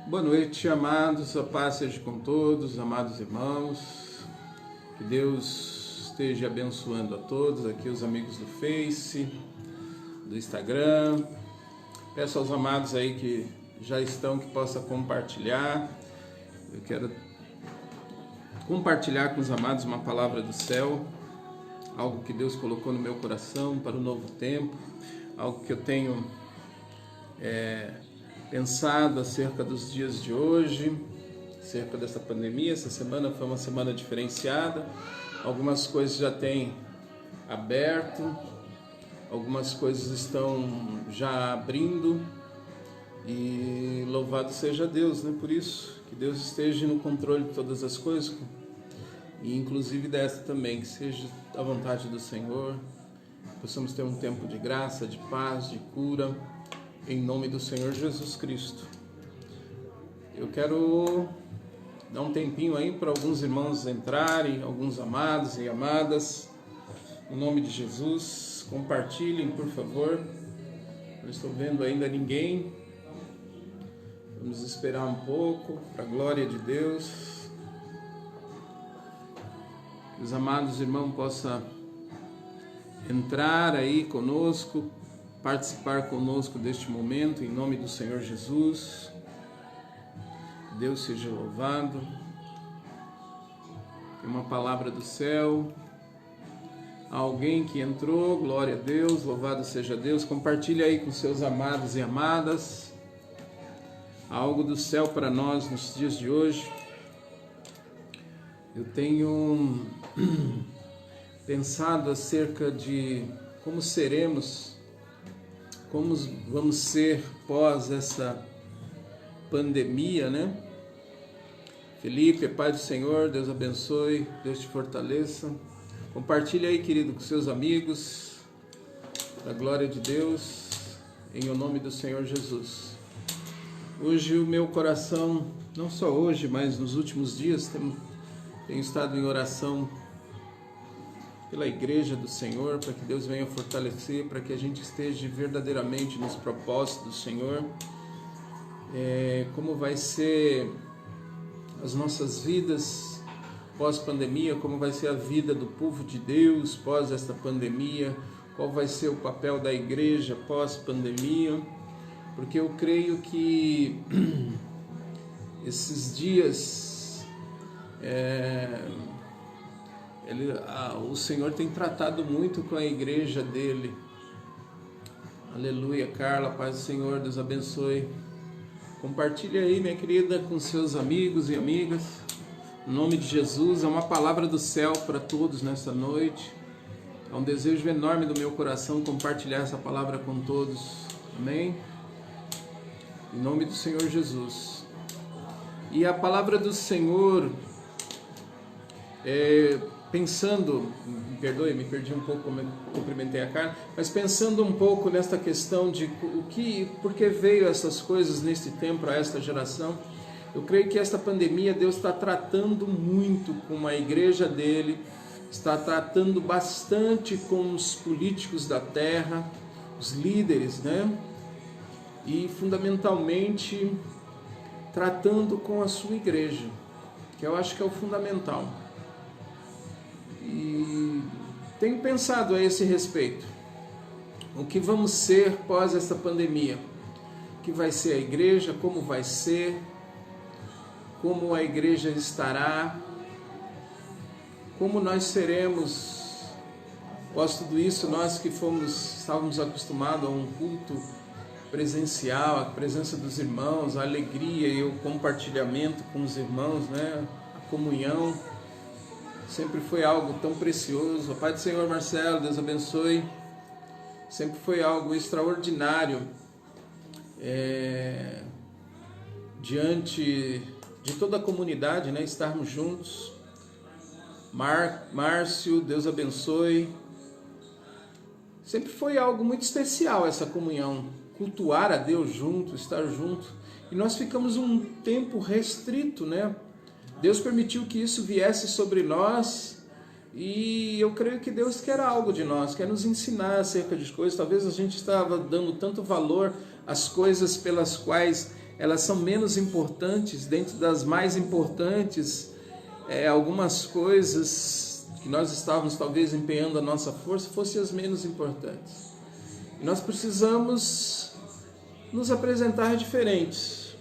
Boa noite, amados, a paz seja com todos, amados irmãos, que Deus esteja abençoando a todos, aqui os amigos do Face, do Instagram. Peço aos amados aí que já estão, que possa compartilhar. Eu quero compartilhar com os amados uma palavra do céu, algo que Deus colocou no meu coração para o novo tempo, algo que eu tenho pensado acerca dos dias de hoje, acerca dessa pandemia. Essa semana foi uma semana diferenciada, algumas coisas já têm aberto, algumas coisas estão já abrindo e louvado seja Deus, né? Por isso, que Deus esteja no controle de todas as coisas e inclusive dessa também, que seja a vontade do Senhor, possamos ter um tempo de graça, de paz, de cura, em nome do Senhor Jesus Cristo. Eu quero dar um tempinho aí para alguns irmãos entrarem, alguns amados e amadas, em nome de Jesus. Compartilhem, por favor. Não estou vendo ainda ninguém. Vamos esperar um pouco, para a glória de Deus. Que os amados irmãos possam entrar aí conosco, participar conosco deste momento, em nome do Senhor Jesus. Deus seja louvado. Tem uma palavra do céu. Alguém que entrou, glória a Deus, louvado seja Deus. Compartilhe aí com seus amados e amadas algo do céu para nós nos dias de hoje. Eu tenho pensado acerca de como seremos, como vamos ser pós essa pandemia, né? Felipe, Pai do Senhor, Deus abençoe, Deus te fortaleça. Compartilhe aí, querido, com seus amigos, da glória de Deus, em o nome do Senhor Jesus. Hoje o meu coração, não só hoje, mas nos últimos dias, tenho estado em oração pela igreja do Senhor, para que Deus venha fortalecer, para que a gente esteja verdadeiramente nos propósitos do Senhor. Como vai ser as nossas vidas pós-pandemia, como vai ser a vida do povo de Deus pós esta pandemia, qual vai ser o papel da igreja pós-pandemia, porque eu creio que esses dias o Senhor tem tratado muito com a igreja dele. Aleluia. Carla, paz do Senhor, Deus abençoe. Compartilhe aí, minha querida, com seus amigos e amigas. Em nome de Jesus, é uma palavra do céu para todos nessa noite. É um desejo enorme do meu coração compartilhar essa palavra com todos. Amém? Em nome do Senhor Jesus. E a palavra do Senhor, pensando, me perdoe, me perdi um pouco como eu cumprimentei a Carla, mas pensando um pouco nesta questão de por que veio essas coisas neste tempo a esta geração, eu creio que esta pandemia Deus está tratando muito com a igreja dele, está tratando bastante com os políticos da terra, os líderes, né? E fundamentalmente tratando com a sua igreja, que eu acho que é o fundamental. E tenho pensado a esse respeito. O que vamos ser pós essa pandemia? O que vai ser a igreja? Como vai ser? Como a igreja estará? Como nós seremos após tudo isso? Nós que estávamos acostumados a um culto presencial, a presença dos irmãos, a alegria e o compartilhamento com os irmãos, né? A comunhão sempre foi algo tão precioso. A paz do Senhor, Marcelo, Deus abençoe. Sempre foi algo extraordinário diante de toda a comunidade, né? Estarmos juntos. Márcio, Deus abençoe. Sempre foi algo muito especial essa comunhão, cultuar a Deus junto, estar junto. E nós ficamos um tempo restrito, né? Deus permitiu que isso viesse sobre nós e eu creio que Deus quer algo de nós, quer nos ensinar acerca de coisas. Talvez a gente estava dando tanto valor às coisas pelas quais elas são menos importantes, dentro das mais importantes, algumas coisas que nós estávamos talvez empenhando a nossa força fossem as menos importantes. E nós precisamos nos apresentar diferentes.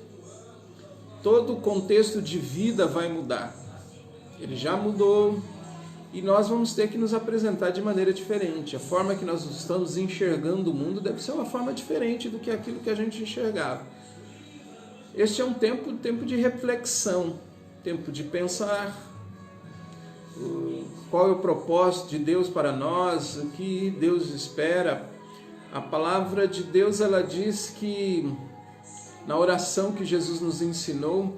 Todo o contexto de vida vai mudar. Ele já mudou e nós vamos ter que nos apresentar de maneira diferente. A forma que nós estamos enxergando o mundo deve ser uma forma diferente do que aquilo que a gente enxergava. Este é um tempo de reflexão, tempo de pensar qual é o propósito de Deus para nós, o que Deus espera. A palavra de Deus, ela diz que na oração que Jesus nos ensinou,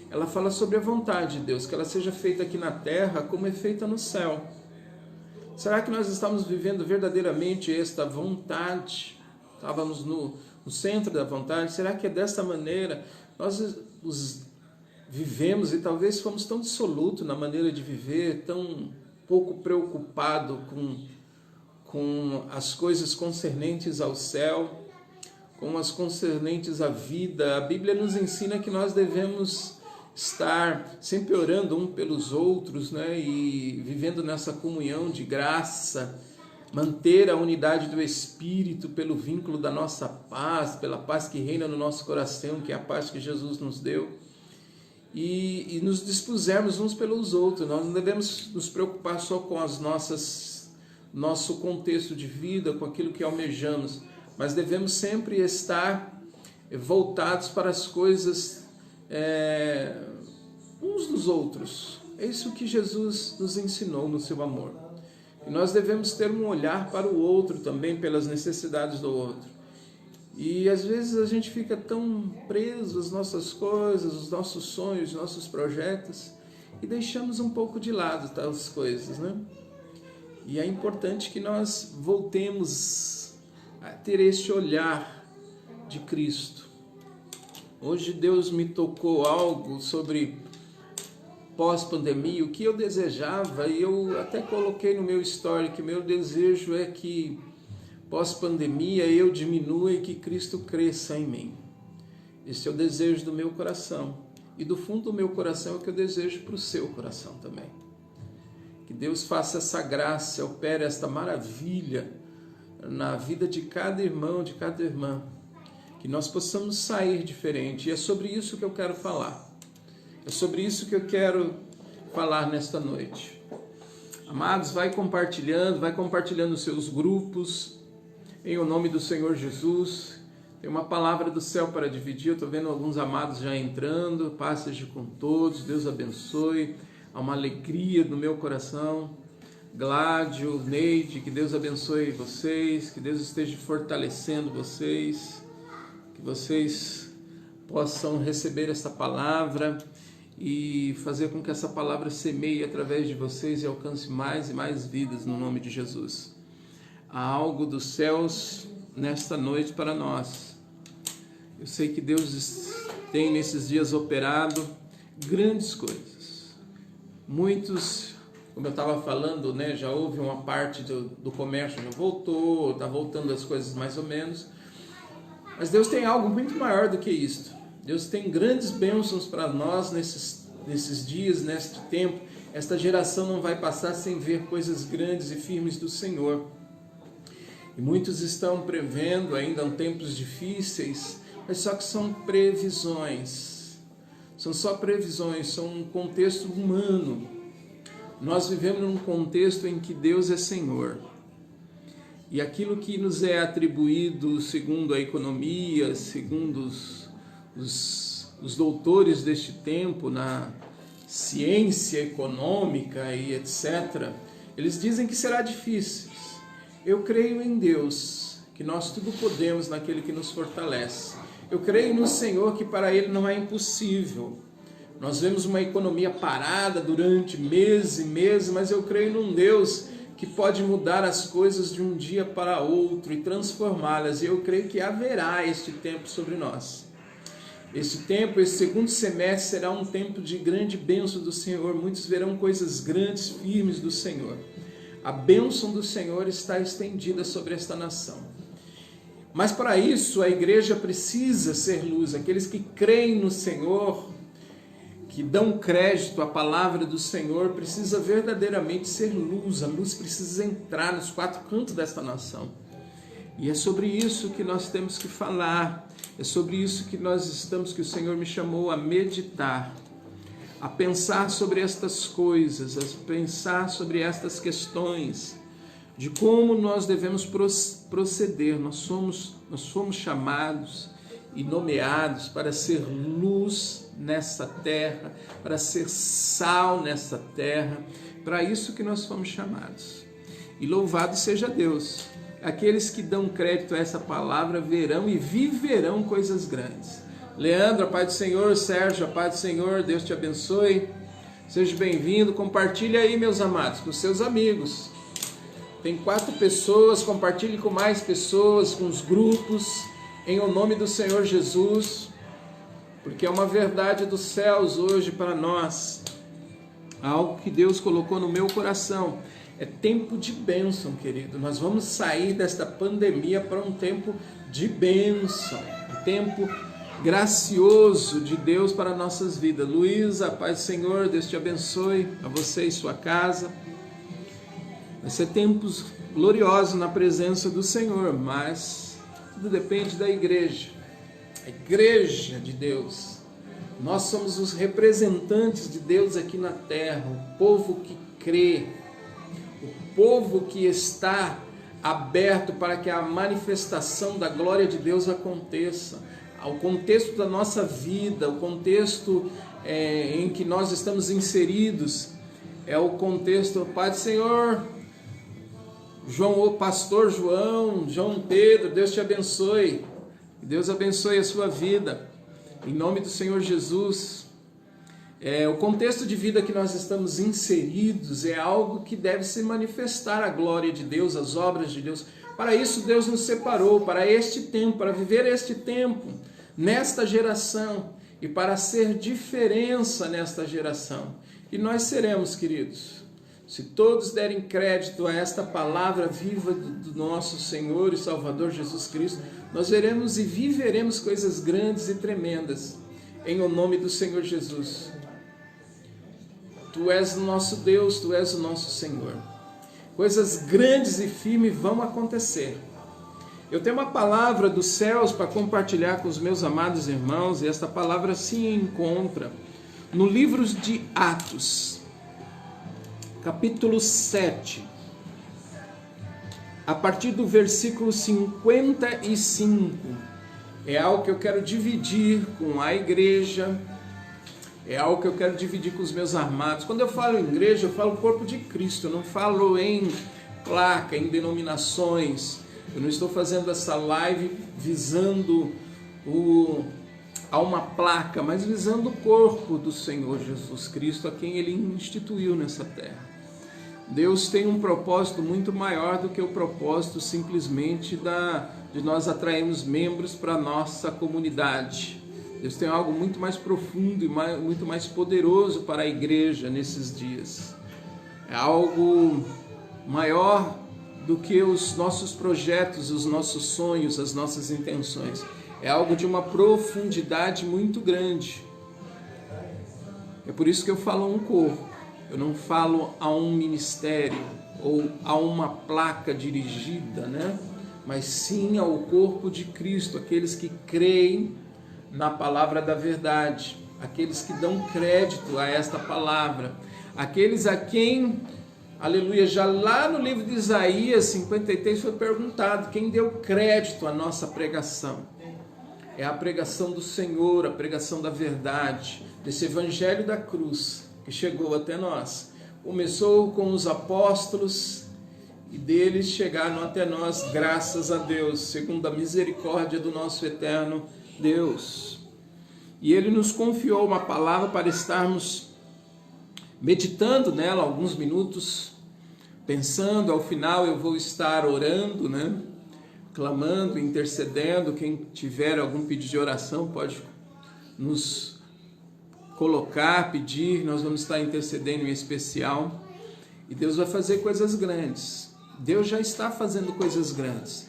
ela fala sobre a vontade de Deus, que ela seja feita aqui na terra como é feita no céu. Será que nós estamos vivendo verdadeiramente esta vontade? Estávamos no centro da vontade? Será que é desta maneira? Nós os vivemos e talvez fomos tão dissolutos na maneira de viver, tão pouco preocupado com as coisas concernentes ao céu, com as concernentes à vida. A Bíblia nos ensina que nós devemos estar sempre orando um pelos outros, né? E vivendo nessa comunhão de graça, manter a unidade do Espírito pelo vínculo da nossa paz, pela paz que reina no nosso coração, que é a paz que Jesus nos deu, e nos dispusermos uns pelos outros. Nós não devemos nos preocupar só com as nosso contexto de vida, com aquilo que almejamos, mas devemos sempre estar voltados para as coisas uns dos outros. É isso que Jesus nos ensinou no seu amor. E nós devemos ter um olhar para o outro também, pelas necessidades do outro. E às vezes a gente fica tão preso às nossas coisas, os nossos sonhos, os nossos projetos, e deixamos um pouco de lado tais coisas, né? E é importante que nós voltemos a ter este olhar de Cristo. Hoje Deus me tocou algo sobre pós-pandemia, o que eu desejava, e eu até coloquei no meu story que meu desejo é que pós-pandemia eu diminua e que Cristo cresça em mim. Esse é o desejo do meu coração. E do fundo do meu coração é o que eu desejo para o seu coração também. Que Deus faça essa graça, opere esta maravilha na vida de cada irmão, de cada irmã. Que nós possamos sair diferente. E é sobre isso que eu quero falar. É sobre isso que eu quero falar nesta noite. Amados, vai compartilhando os seus grupos, em o nome do Senhor Jesus. Tem uma palavra do céu para dividir. Eu estou vendo alguns amados já entrando. Paz seja com todos, Deus abençoe. Há uma alegria no meu coração. Gládio, Neide, que Deus abençoe vocês, que Deus esteja fortalecendo vocês, que vocês possam receber essa palavra e fazer com que essa palavra semeie através de vocês e alcance mais e mais vidas no nome de Jesus. Há algo dos céus nesta noite para nós. Eu sei que Deus tem nesses dias operado grandes coisas. Muitos, como eu estava falando, né, já houve uma parte do comércio, já voltou, está voltando as coisas mais ou menos. Mas Deus tem algo muito maior do que isto. Deus tem grandes bênçãos para nós nesses dias, neste tempo. Esta geração não vai passar sem ver coisas grandes e firmes do Senhor. E muitos estão prevendo ainda tempos difíceis, mas só que são previsões. São só previsões, são um contexto humano. Nós vivemos num contexto em que Deus é Senhor. E aquilo que nos é atribuído segundo a economia, segundo os doutores deste tempo, na ciência econômica e etc., eles dizem que será difícil. Eu creio em Deus, que nós tudo podemos naquele que nos fortalece. Eu creio no Senhor, que para Ele não é impossível. Nós vemos uma economia parada durante meses e meses, mas eu creio num Deus que pode mudar as coisas de um dia para outro e transformá-las. E eu creio que haverá este tempo sobre nós. Este tempo, esse segundo semestre, será um tempo de grande bênção do Senhor. Muitos verão coisas grandes, firmes do Senhor. A bênção do Senhor está estendida sobre esta nação. Mas para isso a igreja precisa ser luz. Aqueles que creem no Senhor, que dão crédito à palavra do Senhor, precisa verdadeiramente ser luz. A luz precisa entrar nos quatro cantos desta nação. E é sobre isso que nós temos que falar. É sobre isso que que o Senhor me chamou a meditar, a pensar sobre estas coisas, a pensar sobre estas questões, de como nós devemos proceder. Nós somos chamados e nomeados para ser luz nessa terra, para ser sal nessa terra, para isso que nós fomos chamados. E louvado seja Deus! Aqueles que dão crédito a essa palavra verão e viverão coisas grandes. Leandro, a paz do Senhor. Sérgio, a paz do Senhor. Deus te abençoe. Seja bem-vindo. Compartilhe aí, meus amados, com seus amigos. Tem 4 pessoas, compartilhe com mais pessoas, com os grupos, em o nome do Senhor Jesus, porque é uma verdade dos céus hoje para nós, algo que Deus colocou no meu coração. É tempo de bênção, querido. Nós vamos sair desta pandemia para um tempo de bênção, um tempo gracioso de Deus para nossas vidas. Luísa, a paz do Senhor, Deus te abençoe, a você e sua casa. Vai ser tempos gloriosos na presença do Senhor, mas tudo depende da igreja, a igreja de Deus. Nós somos os representantes de Deus aqui na terra, o povo que crê, o povo que está aberto para que a manifestação da glória de Deus aconteça. O contexto da nossa vida, o contexto em que nós estamos inseridos, é o contexto, Pai do Senhor, o pastor João Pedro, Deus te abençoe, Deus abençoe a sua vida, em nome do Senhor Jesus. O contexto de vida que nós estamos inseridos é algo que deve se manifestar a glória de Deus, as obras de Deus. Para isso Deus nos separou, para este tempo, para viver este tempo, nesta geração, e para ser diferença nesta geração. E nós seremos, queridos. Se todos derem crédito a esta palavra viva do nosso Senhor e Salvador Jesus Cristo, nós veremos e viveremos coisas grandes e tremendas, em o nome do Senhor Jesus. Tu és o nosso Deus, Tu és o nosso Senhor. Coisas grandes e firmes vão acontecer. Eu tenho uma palavra dos céus para compartilhar com os meus amados irmãos, e esta palavra se encontra no livro de Atos, capítulo 7, a partir do versículo 55, é algo que eu quero dividir com a igreja, é algo que eu quero dividir com os meus amados. Quando eu falo igreja, eu falo corpo de Cristo, eu não falo em placa, em denominações. Eu não estou fazendo essa live visando a uma placa, mas visando o corpo do Senhor Jesus Cristo, a quem Ele instituiu nessa terra. Deus tem um propósito muito maior do que o propósito simplesmente de nós atrairmos membros para a nossa comunidade. Deus tem algo muito mais profundo e muito mais poderoso para a igreja nesses dias. É algo maior do que os nossos projetos, os nossos sonhos, as nossas intenções. É algo de uma profundidade muito grande. É por isso que eu falo a um corpo. Eu não falo a um ministério ou a uma placa dirigida, né? Mas sim ao corpo de Cristo, aqueles que creem na palavra da verdade, aqueles que dão crédito a esta palavra, aqueles a quem, aleluia, já lá no livro de Isaías 53 foi perguntado quem deu crédito à nossa pregação. É a pregação do Senhor, a pregação da verdade, desse evangelho da cruz que chegou até nós. Começou com os apóstolos e deles chegaram até nós, graças a Deus, segundo a misericórdia do nosso eterno Deus. E Ele nos confiou uma palavra para estarmos meditando nela alguns minutos, pensando. Ao final eu vou estar orando, né? Clamando, intercedendo. Quem tiver algum pedido de oração pode nos colocar, pedir, nós vamos estar intercedendo em especial, e Deus vai fazer coisas grandes. Deus já está fazendo coisas grandes.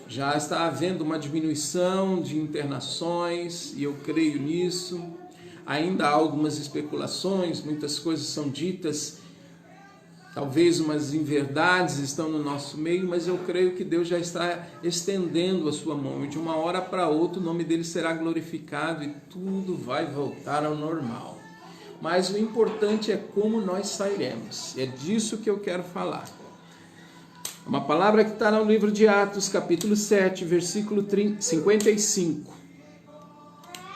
Já está havendo uma diminuição de internações e eu creio nisso. Ainda há algumas especulações, muitas coisas são ditas, talvez umas inverdades estão no nosso meio, mas eu creio que Deus já está estendendo a sua mão e de uma hora para outra o nome dele será glorificado e tudo vai voltar ao normal. Mas o importante é como nós sairemos, é disso que eu quero falar. Uma palavra que está no livro de Atos, capítulo 7, versículo 55.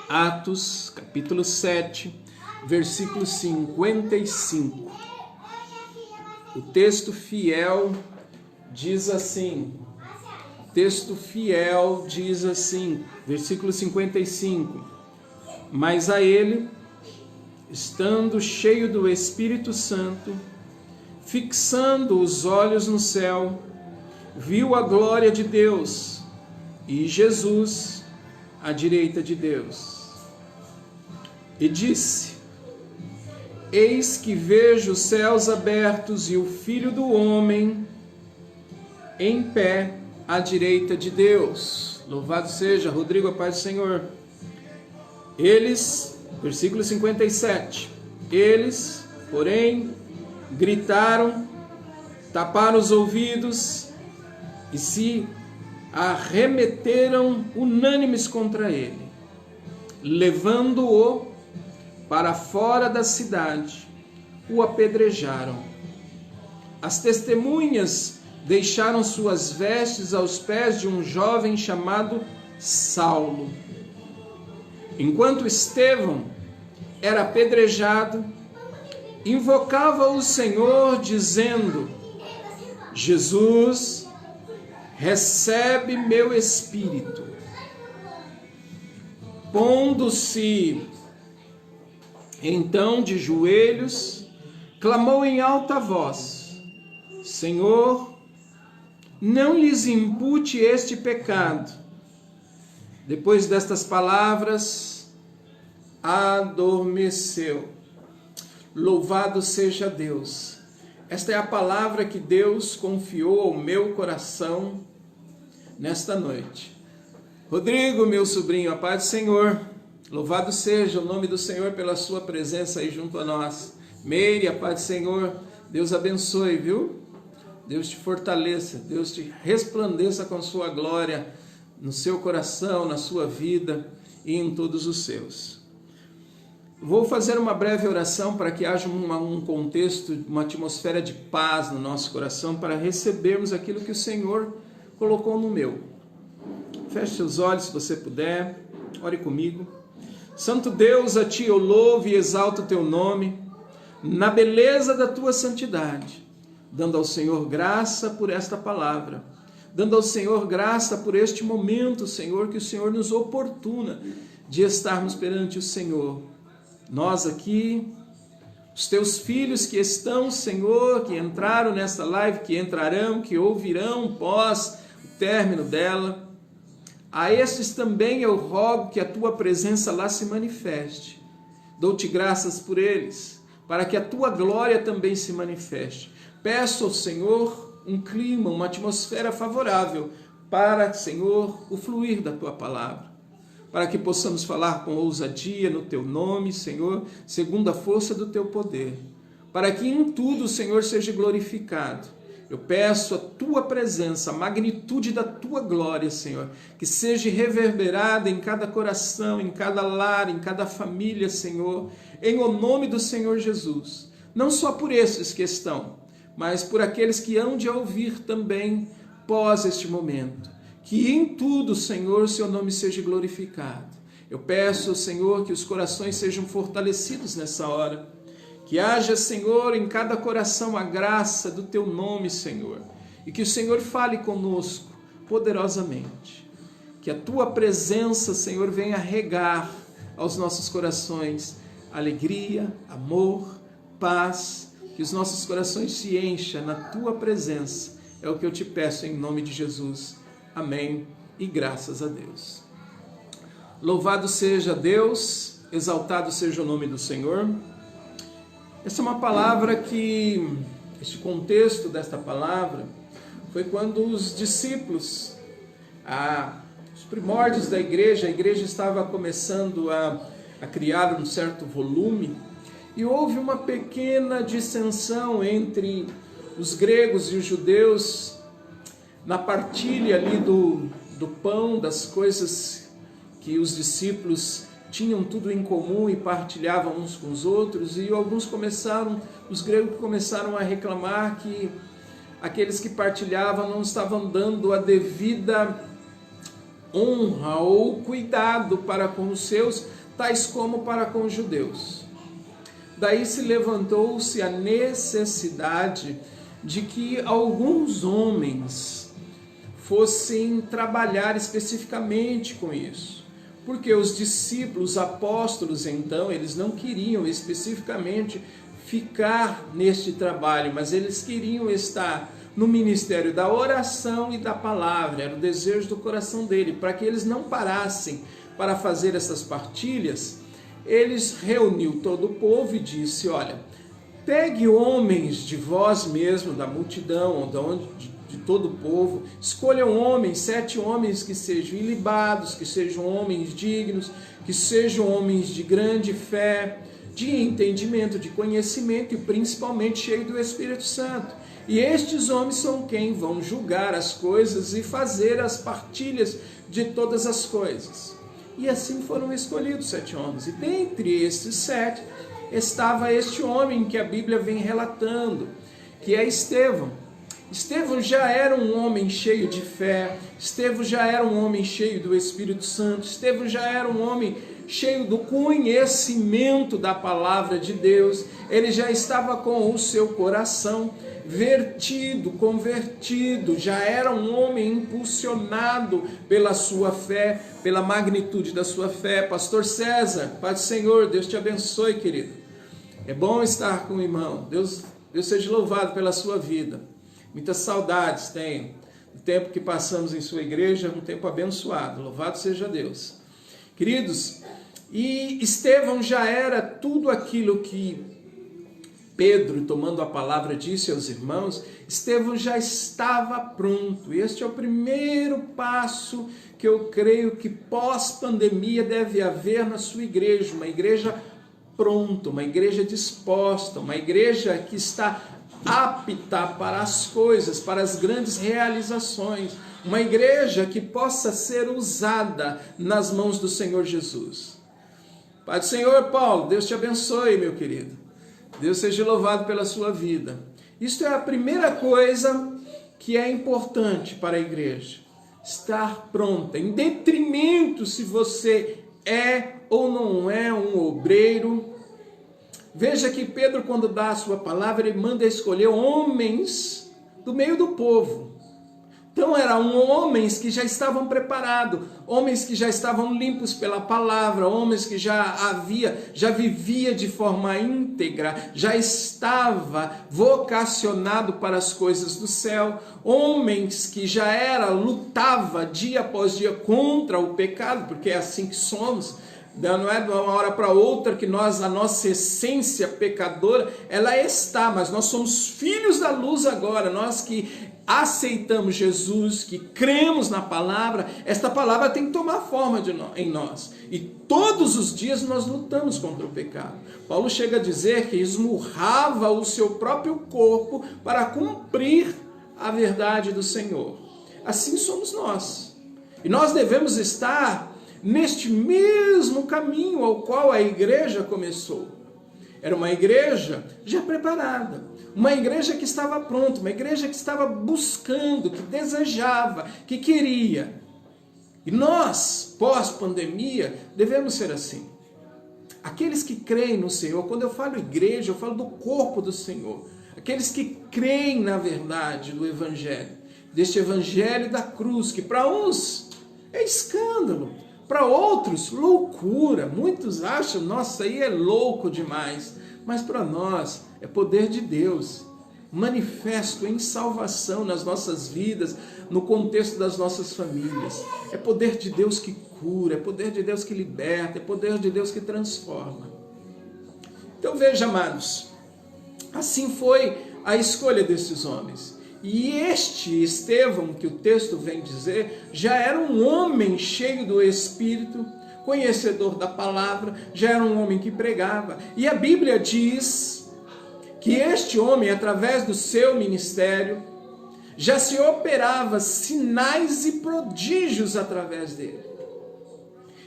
Atos, capítulo 7, versículo 55. O texto fiel diz assim, versículo 55. Mas a ele, estando cheio do Espírito Santo, fixando os olhos no céu, viu a glória de Deus e Jesus à direita de Deus. E disse: Eis que vejo os céus abertos e o Filho do Homem em pé à direita de Deus. Louvado seja, Rodrigo, a paz do Senhor. Eles, versículo 57, eles, porém, gritaram, taparam os ouvidos e se arremeteram unânimes contra ele, levando-o para fora da cidade, o apedrejaram. As testemunhas deixaram suas vestes aos pés de um jovem chamado Saulo. Enquanto Estevão era apedrejado, invocava o Senhor, dizendo: Jesus, recebe meu espírito. Pondo-se então de joelhos, clamou em alta voz: Senhor, não lhes impute este pecado. Depois destas palavras, adormeceu. Louvado seja Deus. Esta é a palavra que Deus confiou ao meu coração nesta noite. Rodrigo, meu sobrinho, a paz do Senhor. Louvado seja o nome do Senhor pela sua presença aí junto a nós. Meire, a paz do Senhor. Deus abençoe, viu? Deus te fortaleça, Deus te resplandeça com sua glória no seu coração, na sua vida e em todos os seus. Vou fazer uma breve oração para que haja um contexto, uma atmosfera de paz no nosso coração para recebermos aquilo que o Senhor colocou no meu. Feche seus olhos se você puder, ore comigo. Santo Deus, a Ti eu louvo e exalto o Teu nome, na beleza da Tua santidade, dando ao Senhor graça por esta palavra, dando ao Senhor graça por este momento, Senhor, que o Senhor nos oportuna de estarmos perante o Senhor. Nós aqui, os Teus filhos que estão, Senhor, que entraram nesta live, que entrarão, que ouvirão pós o término dela, a estes também eu rogo que a Tua presença lá se manifeste. Dou-te graças por eles, para que a Tua glória também se manifeste. Peço ao Senhor um clima, uma atmosfera favorável para, Senhor, o fluir da Tua palavra, para que possamos falar com ousadia no Teu nome, Senhor, segundo a força do Teu poder, para que em tudo o Senhor seja glorificado. Eu peço a Tua presença, a magnitude da Tua glória, Senhor, que seja reverberada em cada coração, em cada lar, em cada família, Senhor, em o nome do Senhor Jesus. Não só por esses que estão, mas por aqueles que hão de ouvir também pós este momento. Que em tudo, Senhor, o Seu nome seja glorificado. Eu peço, Senhor, que os corações sejam fortalecidos nessa hora. Que haja, Senhor, em cada coração a graça do Teu nome, Senhor. E que o Senhor fale conosco poderosamente. Que a Tua presença, Senhor, venha regar aos nossos corações alegria, amor, paz. Que os nossos corações se encham na Tua presença. É o que eu te peço em nome de Jesus. Amém e graças a Deus. Louvado seja Deus, exaltado seja o nome do Senhor. Essa é uma palavra que, este contexto desta palavra, foi quando os discípulos os primórdios da igreja, a igreja estava começando a criar um certo volume, e houve uma pequena dissensão entre os gregos e os judeus na partilha ali do pão, das coisas que os discípulos tinham tudo em comum e partilhavam uns com os outros, e os gregos começaram a reclamar que aqueles que partilhavam não estavam dando a devida honra ou cuidado para com os seus, tais como para com os judeus. Daí se levantou-se a necessidade de que alguns homens fossem trabalhar especificamente com isso. Porque os discípulos, os apóstolos, então, eles não queriam especificamente ficar neste trabalho, mas eles queriam estar no ministério da oração e da palavra. Era o desejo do coração dele, para que eles não parassem para fazer essas partilhas. Eles reuniu todo o povo e disse: olha, pegue homens de vós mesmo, da multidão, de todo o povo, escolham homens, 7 homens que sejam ilibados, que sejam homens dignos, que sejam homens de grande fé, de entendimento, de conhecimento e principalmente cheio do Espírito Santo. E estes homens são quem vão julgar as coisas e fazer as partilhas de todas as coisas. E assim foram escolhidos 7 homens. E dentre estes 7 estava este homem que a Bíblia vem relatando, que é Estevão. Estevão já era um homem cheio de fé, Estevão já era um homem cheio do Espírito Santo, Estevão já era um homem cheio do conhecimento da palavra de Deus. Ele já estava com o seu coração convertido, já era um homem impulsionado pela sua fé, pela magnitude da sua fé. Pastor César, Pai do Senhor, Deus te abençoe, querido. É bom estar com o irmão. Deus seja louvado pela sua vida. Muitas saudades tenho do tempo que passamos em sua igreja, um tempo abençoado. Louvado seja Deus. Queridos, e Estevão já era tudo aquilo que Pedro, tomando a palavra, disse aos irmãos. Estevão já estava pronto. Este é o primeiro passo que eu creio que pós-pandemia deve haver na sua igreja. Uma igreja pronta, uma igreja disposta, uma igreja que está apta para as coisas, para as grandes realizações. Uma igreja que possa ser usada nas mãos do Senhor Jesus. Pai do Senhor, Paulo, Deus te abençoe, meu querido. Deus seja louvado pela sua vida. Isto é a primeira coisa que é importante para a igreja. Estar pronta, em detrimento se você é ou não é um obreiro. Veja que Pedro, quando dá a sua palavra, ele manda escolher homens do meio do povo. Então eram homens que já estavam preparados, homens que já estavam limpos pela palavra, homens que já vivia de forma íntegra, já estava vocacionado para as coisas do céu, homens que já lutava dia após dia contra o pecado, porque é assim que somos. Não é de uma hora para outra que a nossa essência pecadora, ela está, mas nós somos filhos da luz agora, nós que aceitamos Jesus, que cremos na palavra, esta palavra tem que tomar forma em nós. E todos os dias nós lutamos contra o pecado. Paulo chega a dizer que esmurrava o seu próprio corpo para cumprir a verdade do Senhor. Assim somos nós. E nós devemos estar neste mesmo caminho ao qual a igreja começou. Era uma igreja já preparada, uma igreja que estava pronta, uma igreja que estava buscando, que desejava, que queria. E nós, pós-pandemia, devemos ser assim. Aqueles que creem no Senhor, quando eu falo igreja, eu falo do corpo do Senhor. Aqueles que creem na verdade do Evangelho, deste Evangelho da cruz, que para uns é escândalo, para outros, loucura. Muitos acham, nossa, aí é louco demais. Mas para nós é poder de Deus, manifesto em salvação nas nossas vidas, no contexto das nossas famílias. É poder de Deus que cura, é poder de Deus que liberta, é poder de Deus que transforma. Então veja, amados, assim foi a escolha desses homens. E este Estevão, que o texto vem dizer, já era um homem cheio do Espírito, conhecedor da palavra, já era um homem que pregava. E a Bíblia diz que este homem, através do seu ministério, já se operava sinais e prodígios através dele.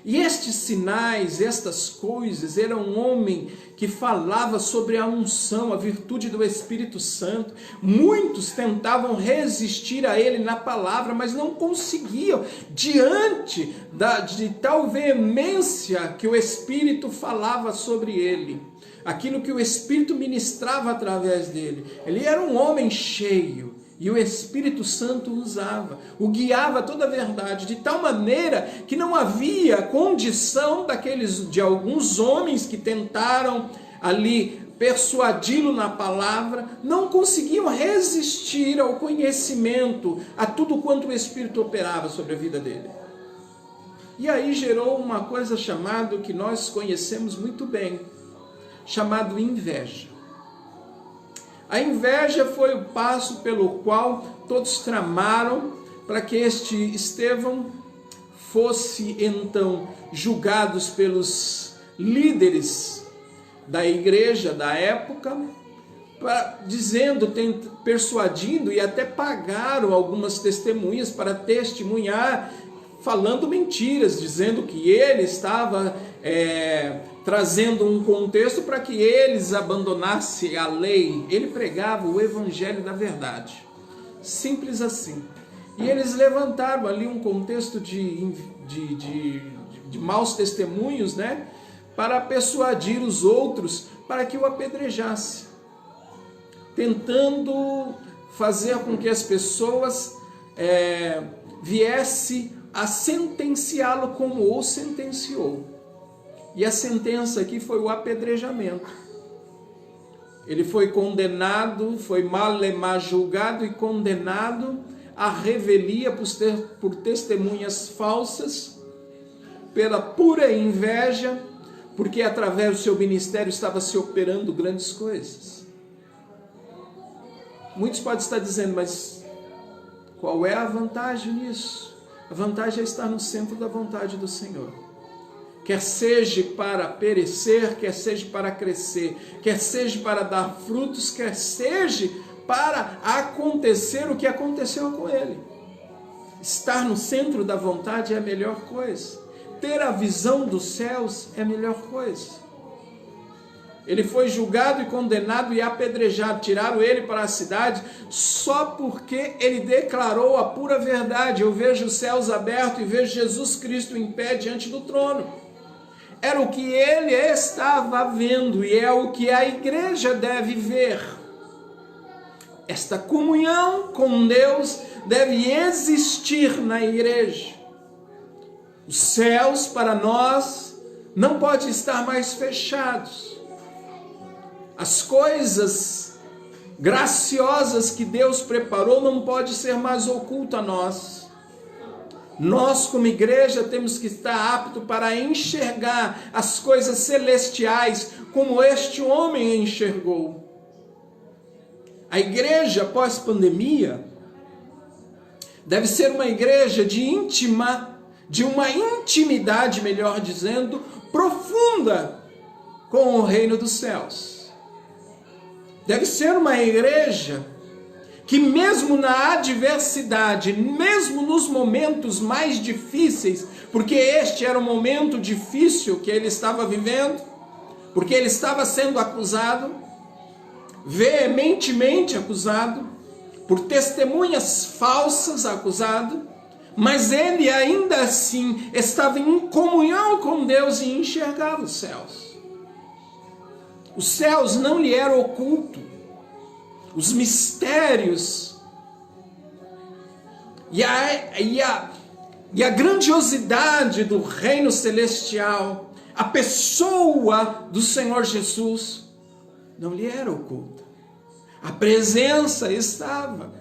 E estes sinais, estas coisas, era um homem que falava sobre a unção, a virtude do Espírito Santo. Muitos tentavam resistir a ele na palavra, mas não conseguiam, diante de tal veemência que o Espírito falava sobre ele. Aquilo que o Espírito ministrava através dele. Ele era um homem cheio. E o Espírito Santo o guiava toda a verdade, de tal maneira que não havia condição de alguns homens que tentaram ali persuadi-lo na palavra, não conseguiam resistir ao conhecimento, a tudo quanto o Espírito operava sobre a vida dele. E aí gerou uma coisa chamada, que nós conhecemos muito bem, chamado inveja. A inveja foi o passo pelo qual todos tramaram para que este Estevão fosse então julgado pelos líderes da igreja da época, persuadindo e até pagaram algumas testemunhas para testemunhar, falando mentiras, dizendo que ele estava trazendo um contexto para que eles abandonassem a lei. Ele pregava o evangelho da verdade, simples assim. E eles levantaram ali um contexto de maus testemunhos, né, para persuadir os outros para que o apedrejasse, tentando fazer com que as pessoas viessem a sentenciá-lo como o sentenciou. E a sentença aqui foi o apedrejamento. Ele foi condenado, foi malemar julgado e condenado à revelia por testemunhas falsas, pela pura inveja, porque através do seu ministério estava se operando grandes coisas. Muitos podem estar dizendo, mas qual é a vantagem nisso? A vantagem é estar no centro da vontade do Senhor. Quer seja para perecer, quer seja para crescer, quer seja para dar frutos, quer seja para acontecer o que aconteceu com ele. Estar no centro da vontade é a melhor coisa. Ter a visão dos céus é a melhor coisa. Ele foi julgado e condenado e apedrejado. Tiraram ele para a cidade só porque ele declarou a pura verdade. Eu vejo os céus abertos e vejo Jesus Cristo em pé diante do trono. Era o que ele estava vendo e é o que a igreja deve ver. Esta comunhão com Deus deve existir na igreja. Os céus para nós não podem estar mais fechados. As coisas graciosas que Deus preparou não podem ser mais ocultas a nós. Nós, como igreja, temos que estar aptos para enxergar as coisas celestiais como este homem enxergou. A igreja pós-pandemia deve ser uma igreja de uma intimidade, melhor dizendo, profunda com o reino dos céus. Deve ser uma igreja que mesmo na adversidade, mesmo nos momentos mais difíceis, porque este era um momento difícil que ele estava vivendo, porque ele estava sendo acusado, veementemente acusado, por testemunhas falsas acusado, mas ele ainda assim estava em comunhão com Deus e enxergava os céus. Os céus não lhe eram ocultos. Os mistérios e a grandiosidade do reino celestial, a pessoa do Senhor Jesus, não lhe era oculta. A presença estava.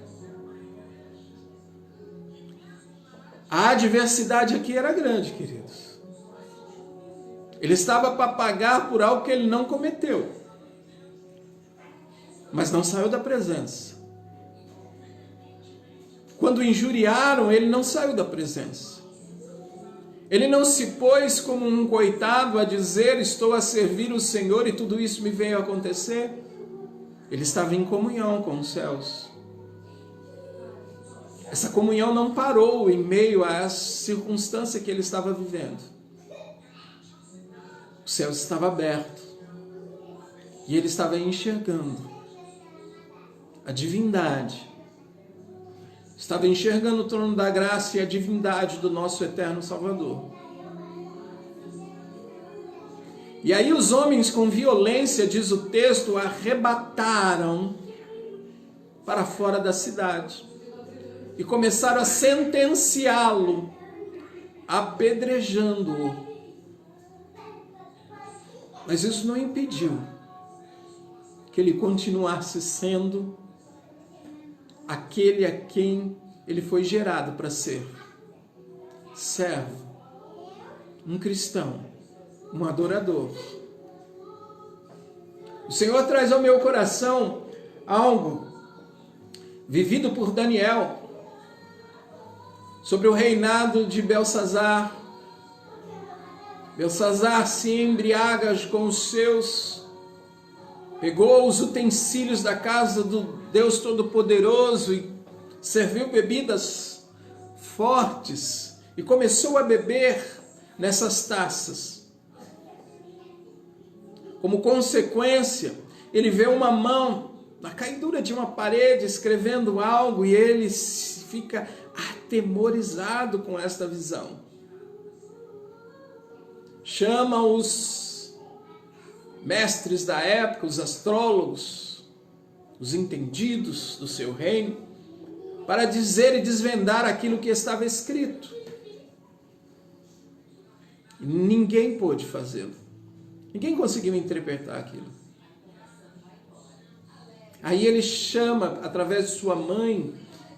A adversidade aqui era grande, queridos. Ele estava para pagar por algo que ele não cometeu. Mas não saiu da presença. Quando injuriaram, ele não saiu da presença. Ele não se pôs como um coitado a dizer: estou a servir o Senhor e tudo isso me veio a acontecer. Ele estava em comunhão com os céus. Essa comunhão não parou em meio à circunstância que ele estava vivendo. O céu estava aberto e ele estava enxergando a divindade. Estava enxergando o trono da graça e a divindade do nosso eterno Salvador. E aí os homens com violência, diz o texto, o arrebataram para fora da cidade e começaram a sentenciá-lo, apedrejando-o. Mas isso não impediu que ele continuasse sendo aquele a quem ele foi gerado para ser: servo, um cristão, um adorador. O Senhor traz ao meu coração algo vivido por Daniel sobre o reinado de Belsazar. Belsazar se embriaga com os seus, pegou os utensílios da casa do Deus Todo-Poderoso e serviu bebidas fortes e começou a beber nessas taças. Como consequência, ele vê uma mão na caidura de uma parede escrevendo algo e ele fica atemorizado com esta visão. Chama os mestres da época, os astrólogos, os entendidos do seu reino, para dizer e desvendar aquilo que estava escrito. E ninguém pôde fazê-lo. Ninguém conseguiu interpretar aquilo. Aí ele chama, através de sua mãe,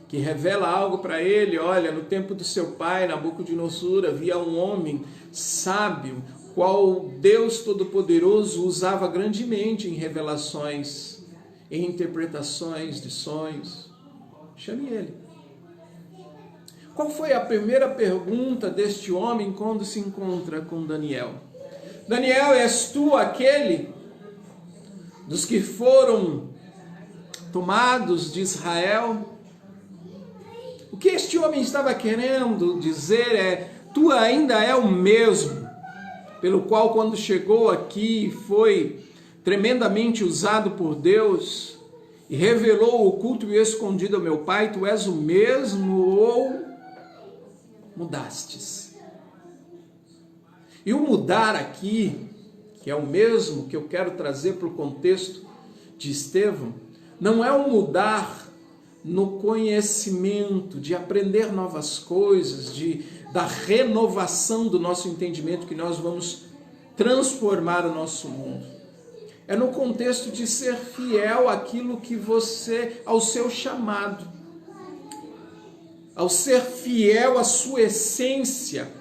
que revela algo para ele: olha, no tempo do seu pai, Nabucodonosor, havia um homem sábio, qual Deus Todo-Poderoso usava grandemente em revelações, em interpretações de sonhos. Chame ele. Qual foi a primeira pergunta deste homem quando se encontra com Daniel? Daniel, és tu aquele dos que foram tomados de Israel? O que este homem estava querendo dizer é: tu ainda é o mesmo, pelo qual quando chegou aqui foi tremendamente usado por Deus e revelou o oculto e escondido ao meu pai, tu és o mesmo ou mudastes? E o mudar aqui, que é o mesmo que eu quero trazer para o contexto de Estevão, não é um mudar no conhecimento, de aprender novas coisas, da renovação do nosso entendimento, que nós vamos transformar o nosso mundo. É no contexto de ser fiel àquilo que você, ao seu chamado, ao ser fiel à sua essência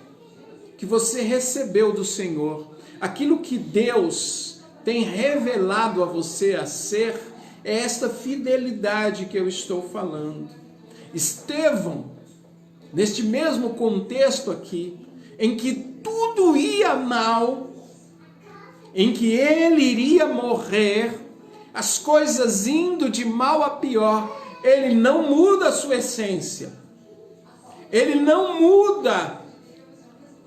que você recebeu do Senhor. Aquilo que Deus tem revelado a você a ser, é esta fidelidade que eu estou falando. Estevão, neste mesmo contexto aqui, em que tudo ia mal, em que ele iria morrer, as coisas indo de mal a pior, ele não muda a sua essência, ele não muda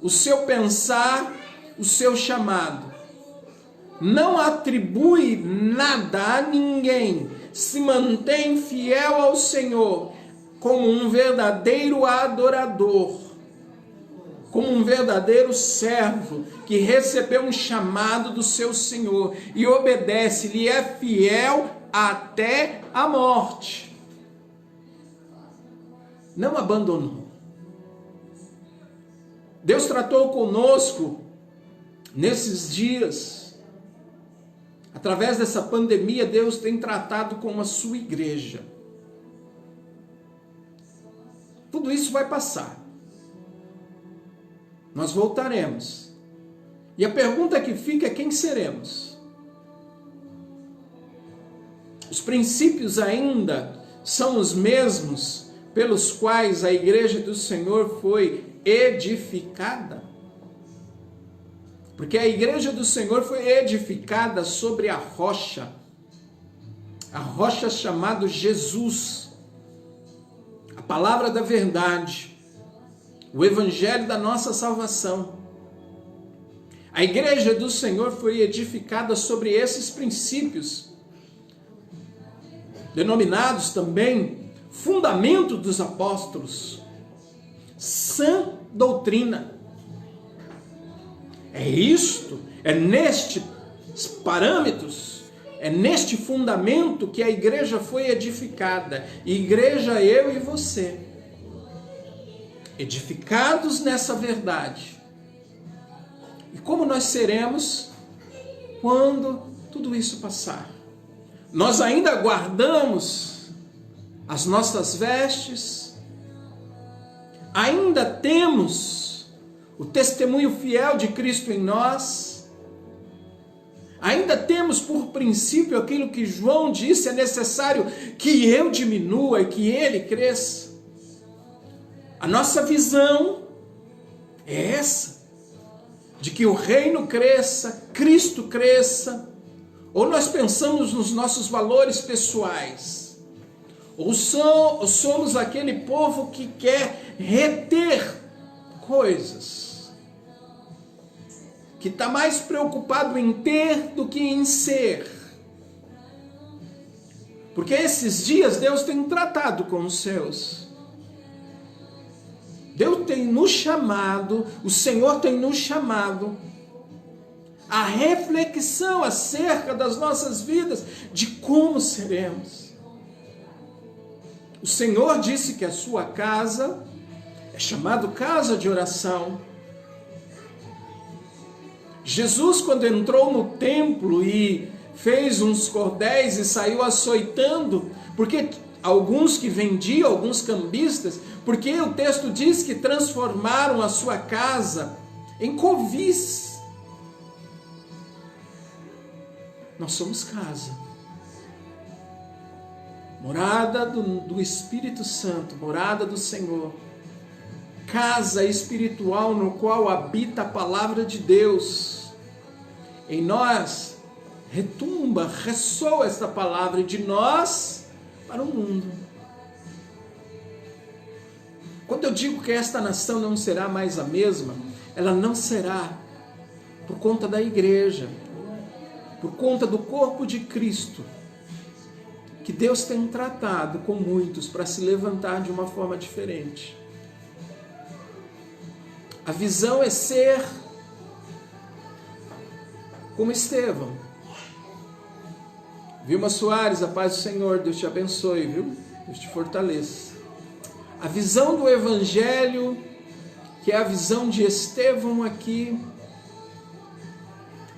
o seu pensar, o seu chamado, não atribui nada a ninguém, se mantém fiel ao Senhor, como um verdadeiro adorador, como um verdadeiro servo que recebeu um chamado do seu Senhor e obedece, lhe é fiel até a morte. Não abandonou. Deus tratou conosco nesses dias. Através dessa pandemia, Deus tem tratado com a sua igreja. Tudo isso vai passar. Nós voltaremos. E a pergunta que fica é: quem seremos? Os princípios ainda são os mesmos, pelos quais a igreja do Senhor foi edificada. Porque a igreja do Senhor foi edificada sobre a rocha chamada Jesus, a palavra da verdade, o evangelho da nossa salvação. A igreja do Senhor foi edificada sobre esses princípios, denominados também fundamento dos apóstolos, sã doutrina. É isto, é nestes parâmetros, é neste fundamento que a igreja foi edificada. Igreja, eu e você, edificados nessa verdade. E como nós seremos quando tudo isso passar? Nós ainda guardamos as nossas vestes, ainda temos o testemunho fiel de Cristo em nós, ainda temos por princípio aquilo que João disse: é necessário que eu diminua e que ele cresça. A nossa visão é essa, de que o reino cresça, Cristo cresça. Ou nós pensamos nos nossos valores pessoais, ou somos aquele povo que quer reter coisas, que está mais preocupado em ter do que em ser. Porque esses dias Deus tem tratado com os seus. Deus tem nos chamado, o Senhor tem nos chamado a reflexão acerca das nossas vidas, de como seremos. O Senhor disse que a sua casa é chamada casa de oração. Jesus, quando entrou no templo e fez uns cordéis e saiu açoitando, porque alguns que vendiam, alguns cambistas, porque o texto diz que transformaram a sua casa em covis. Nós somos casa, morada do Espírito Santo, morada do Senhor, casa espiritual no qual habita a palavra de Deus. Em nós retumba, ressoa esta palavra de nós para o mundo. Quando eu digo que esta nação não será mais a mesma, ela não será por conta da igreja, por conta do corpo de Cristo, que Deus tem tratado com muitos para se levantar de uma forma diferente. A visão é ser como Estevão. Vilma Soares, a paz do Senhor, Deus te abençoe, viu? Deus te fortaleça. A visão do Evangelho, que é a visão de Estevão aqui,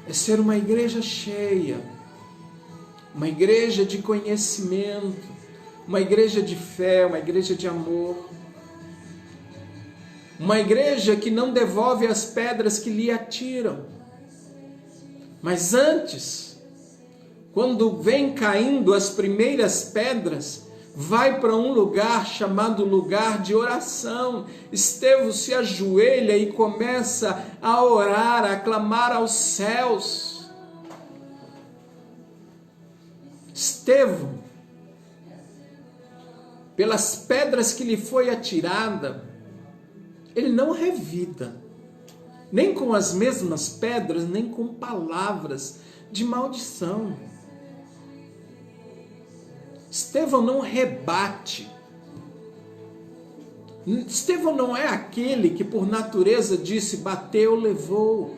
é ser uma igreja cheia, uma igreja de conhecimento, uma igreja de fé, uma igreja de amor, uma igreja que não devolve as pedras que lhe atiram, mas antes, quando vem caindo as primeiras pedras, vai para um lugar chamado lugar de oração. Estevão se ajoelha e começa a orar, a clamar aos céus. Estevão, pelas pedras que lhe foi atirada, ele não revida, nem com as mesmas pedras, nem com palavras de maldição. Estevão não rebate. Estevão não é aquele que por natureza disse: bateu, levou.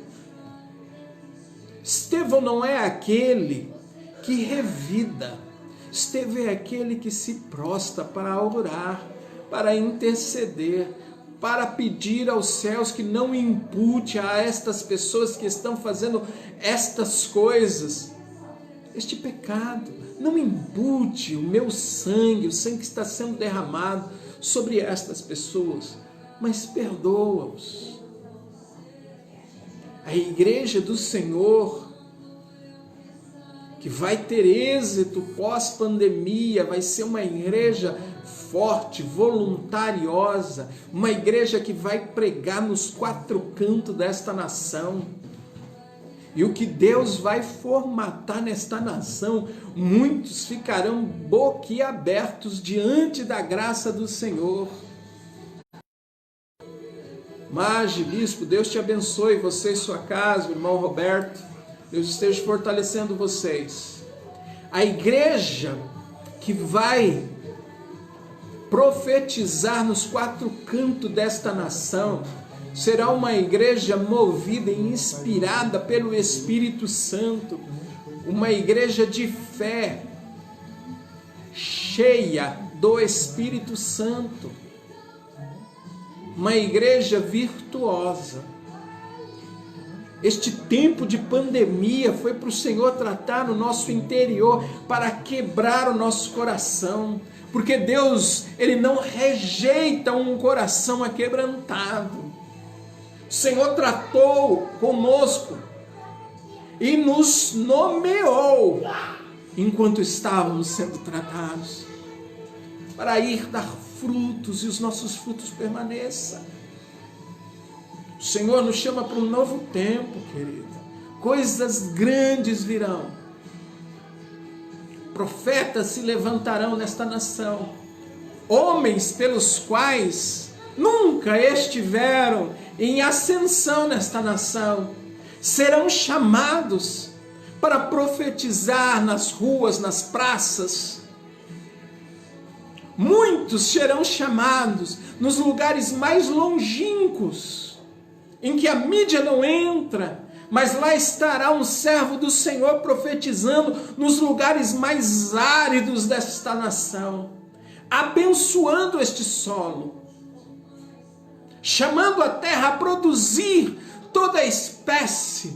Estevão não é aquele que revida. Estevão é aquele que se prostra para orar, para interceder, para pedir aos céus que não impute a estas pessoas que estão fazendo estas coisas, este pecado. Não impute o meu sangue, o sangue que está sendo derramado sobre estas pessoas, mas perdoa-os. A igreja do Senhor, que vai ter êxito pós-pandemia, vai ser uma igreja forte, voluntariosa, uma igreja que vai pregar nos 4 cantos desta nação. E o que Deus vai formatar nesta nação, muitos ficarão boquiabertos diante da graça do Senhor. Magi, bispo, Deus te abençoe, você e sua casa, o irmão Roberto, Deus esteja fortalecendo vocês. A igreja que vai profetizar nos 4 cantos desta nação será uma igreja movida e inspirada pelo Espírito Santo, uma igreja de fé, cheia do Espírito Santo, uma igreja virtuosa. Este tempo de pandemia foi para o Senhor tratar no nosso interior, para quebrar o nosso coração, porque Deus, Ele não rejeita um coração aquebrantado. O Senhor tratou conosco e nos nomeou enquanto estávamos sendo tratados, para ir dar frutos e os nossos frutos permaneçam. O Senhor nos chama para um novo tempo, querido. Coisas grandes virão. Profetas se levantarão nesta nação. Homens pelos quais nunca estiveram em ascensão nesta nação serão chamados para profetizar nas ruas, nas praças. Muitos serão chamados nos lugares mais longínquos, em que a mídia não entra, mas lá estará um servo do Senhor profetizando nos lugares mais áridos desta nação, abençoando este solo, chamando a terra a produzir toda espécie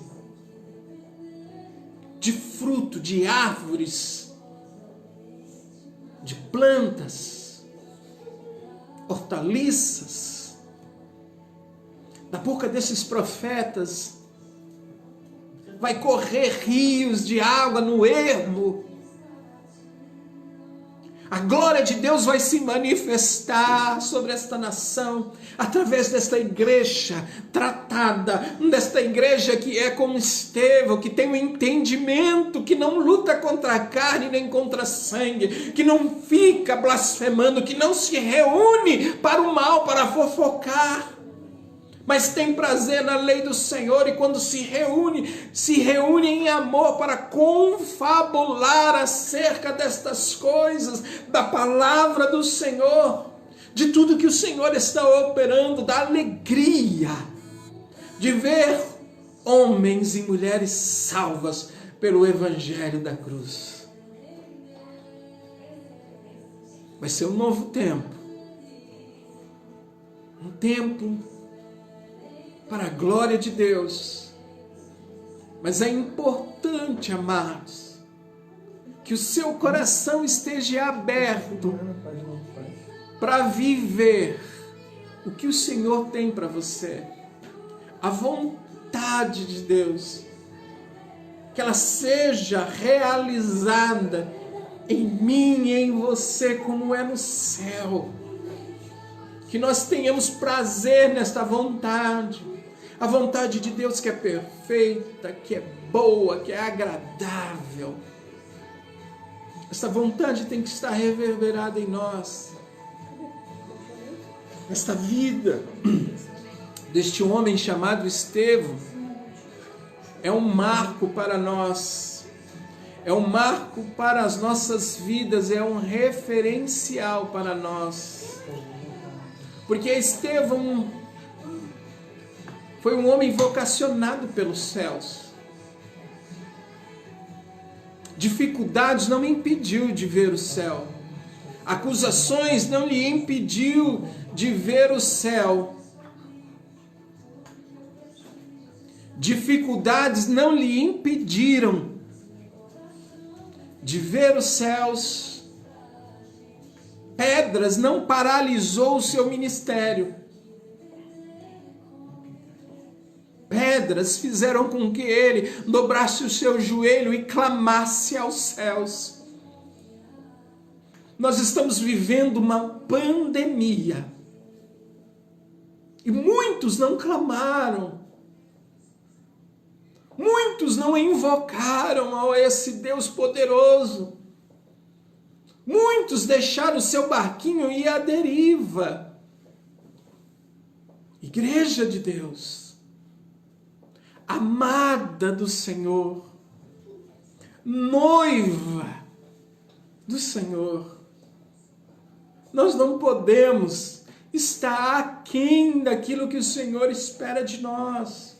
de fruto, de árvores, de plantas, hortaliças. Da boca desses profetas vai correr rios de água no ermo. A glória de Deus vai se manifestar sobre esta nação, através desta igreja tratada, desta igreja que é como Estevão, que tem um entendimento, que não luta contra a carne nem contra sangue, que não fica blasfemando, que não se reúne para o mal, para fofocar, mas tem prazer na lei do Senhor, e quando se reúne em amor para confabular acerca destas coisas, da palavra do Senhor, de tudo que o Senhor está operando, da alegria de ver homens e mulheres salvas pelo Evangelho da cruz. Vai ser um novo tempo, um tempo para a glória de Deus. Mas é importante, amados, que o seu coração esteja aberto para viver o que o Senhor tem para você, a vontade de Deus, que ela seja realizada em mim e em você como é no céu, que nós tenhamos prazer nesta vontade, a vontade de Deus que é perfeita, que é boa, que é agradável. Esta vontade tem que estar reverberada em nós. Esta vida deste homem chamado Estevão é um marco para nós, é um marco para as nossas vidas, é um referencial para nós. Porque Estevão foi um homem vocacionado pelos céus. Dificuldades não impediu de ver o céu. Acusações não lhe impediu de ver o céu. Dificuldades não lhe impediram de ver os céus. Pedras não paralisou o seu ministério. pedras fizeram com que ele dobrasse o seu joelho e clamasse aos céus. Nós estamos vivendo uma pandemia. E muitos não clamaram. Muitos não invocaram a esse Deus poderoso. Muitos deixaram o seu barquinho ir à deriva. Igreja de Deus, amada do Senhor, noiva do Senhor, nós não podemos estar aquém daquilo que o Senhor espera de nós.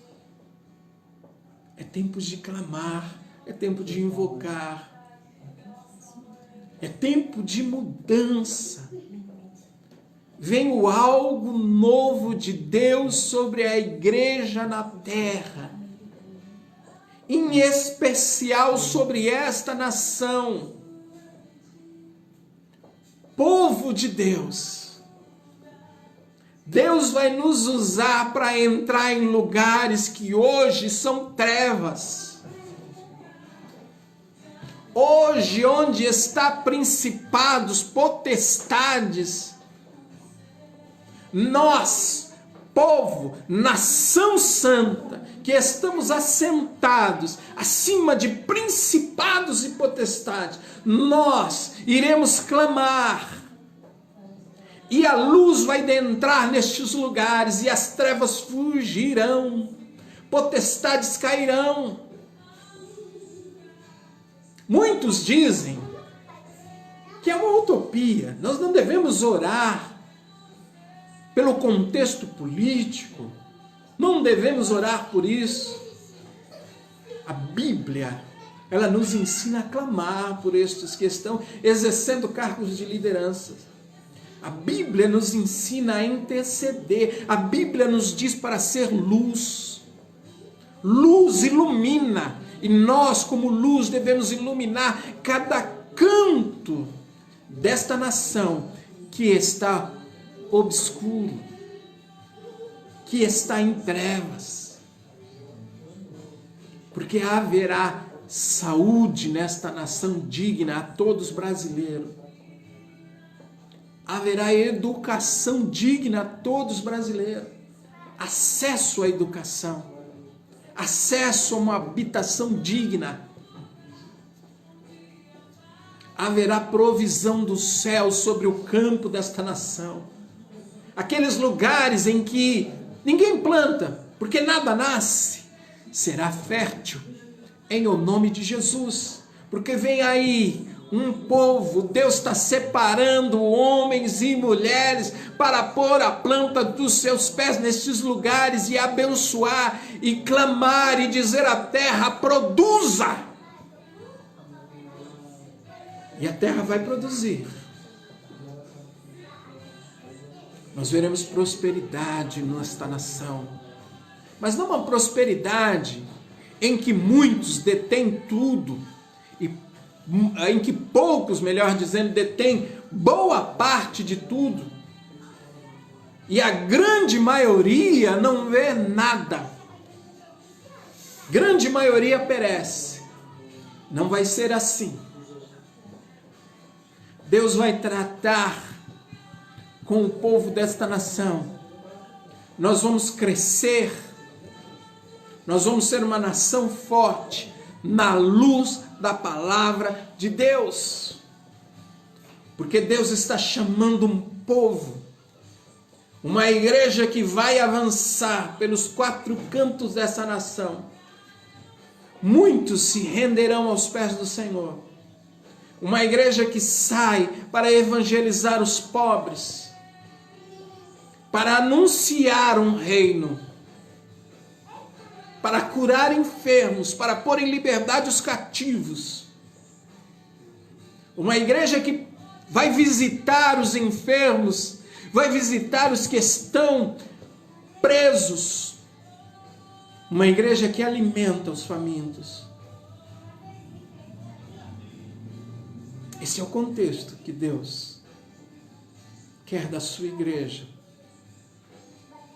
É tempo de clamar, é tempo de invocar, é tempo de mudança. Vem o algo novo de Deus sobre a igreja na terra, em especial sobre esta nação. Povo de Deus, Deus vai nos usar para entrar em lugares que hoje são trevas. Hoje, onde está principados, potestades, nós, povo, nação santa, que estamos assentados acima de principados e potestades, nós iremos clamar, e a luz vai entrar nestes lugares, e as trevas fugirão, potestades cairão. Muitos dizem que é uma utopia, nós não devemos orar pelo contexto político, não devemos orar por isso. A Bíblia, ela nos ensina a clamar por estes que estão exercendo cargos de liderança. A Bíblia nos ensina a interceder. A Bíblia nos diz para ser luz. Luz ilumina. E nós, como luz, devemos iluminar cada canto desta nação que está obscuro, que está em trevas. Porque haverá saúde nesta nação digna a todos brasileiros. Haverá educação digna a todos brasileiros. Acesso à educação. Acesso a uma habitação digna. Haverá provisão do céu sobre o campo desta nação. Aqueles lugares em que ninguém planta, porque nada nasce, será fértil em o nome de Jesus. Porque vem aí um povo, Deus está separando homens e mulheres para pôr a planta dos seus pés nestes lugares e abençoar e clamar e dizer à terra: produza. E a terra vai produzir. Nós veremos prosperidade nesta nação, mas não uma prosperidade em que muitos detêm tudo, e em que poucos, melhor dizendo, detêm boa parte de tudo, e a grande maioria não vê nada. Grande maioria perece. Não vai ser assim. Deus vai tratar com o povo desta nação. Nós vamos crescer. Nós vamos ser uma nação forte na luz da palavra de Deus. Porque Deus está chamando um povo, uma igreja que vai avançar pelos quatro cantos dessa nação. Muitos se renderão aos pés do Senhor. Uma igreja que sai para evangelizar os pobres, para anunciar um reino, para curar enfermos, para pôr em liberdade os cativos. Uma igreja que vai visitar os enfermos, vai visitar os que estão presos. Uma igreja que alimenta os famintos. Esse é o contexto que Deus quer da sua igreja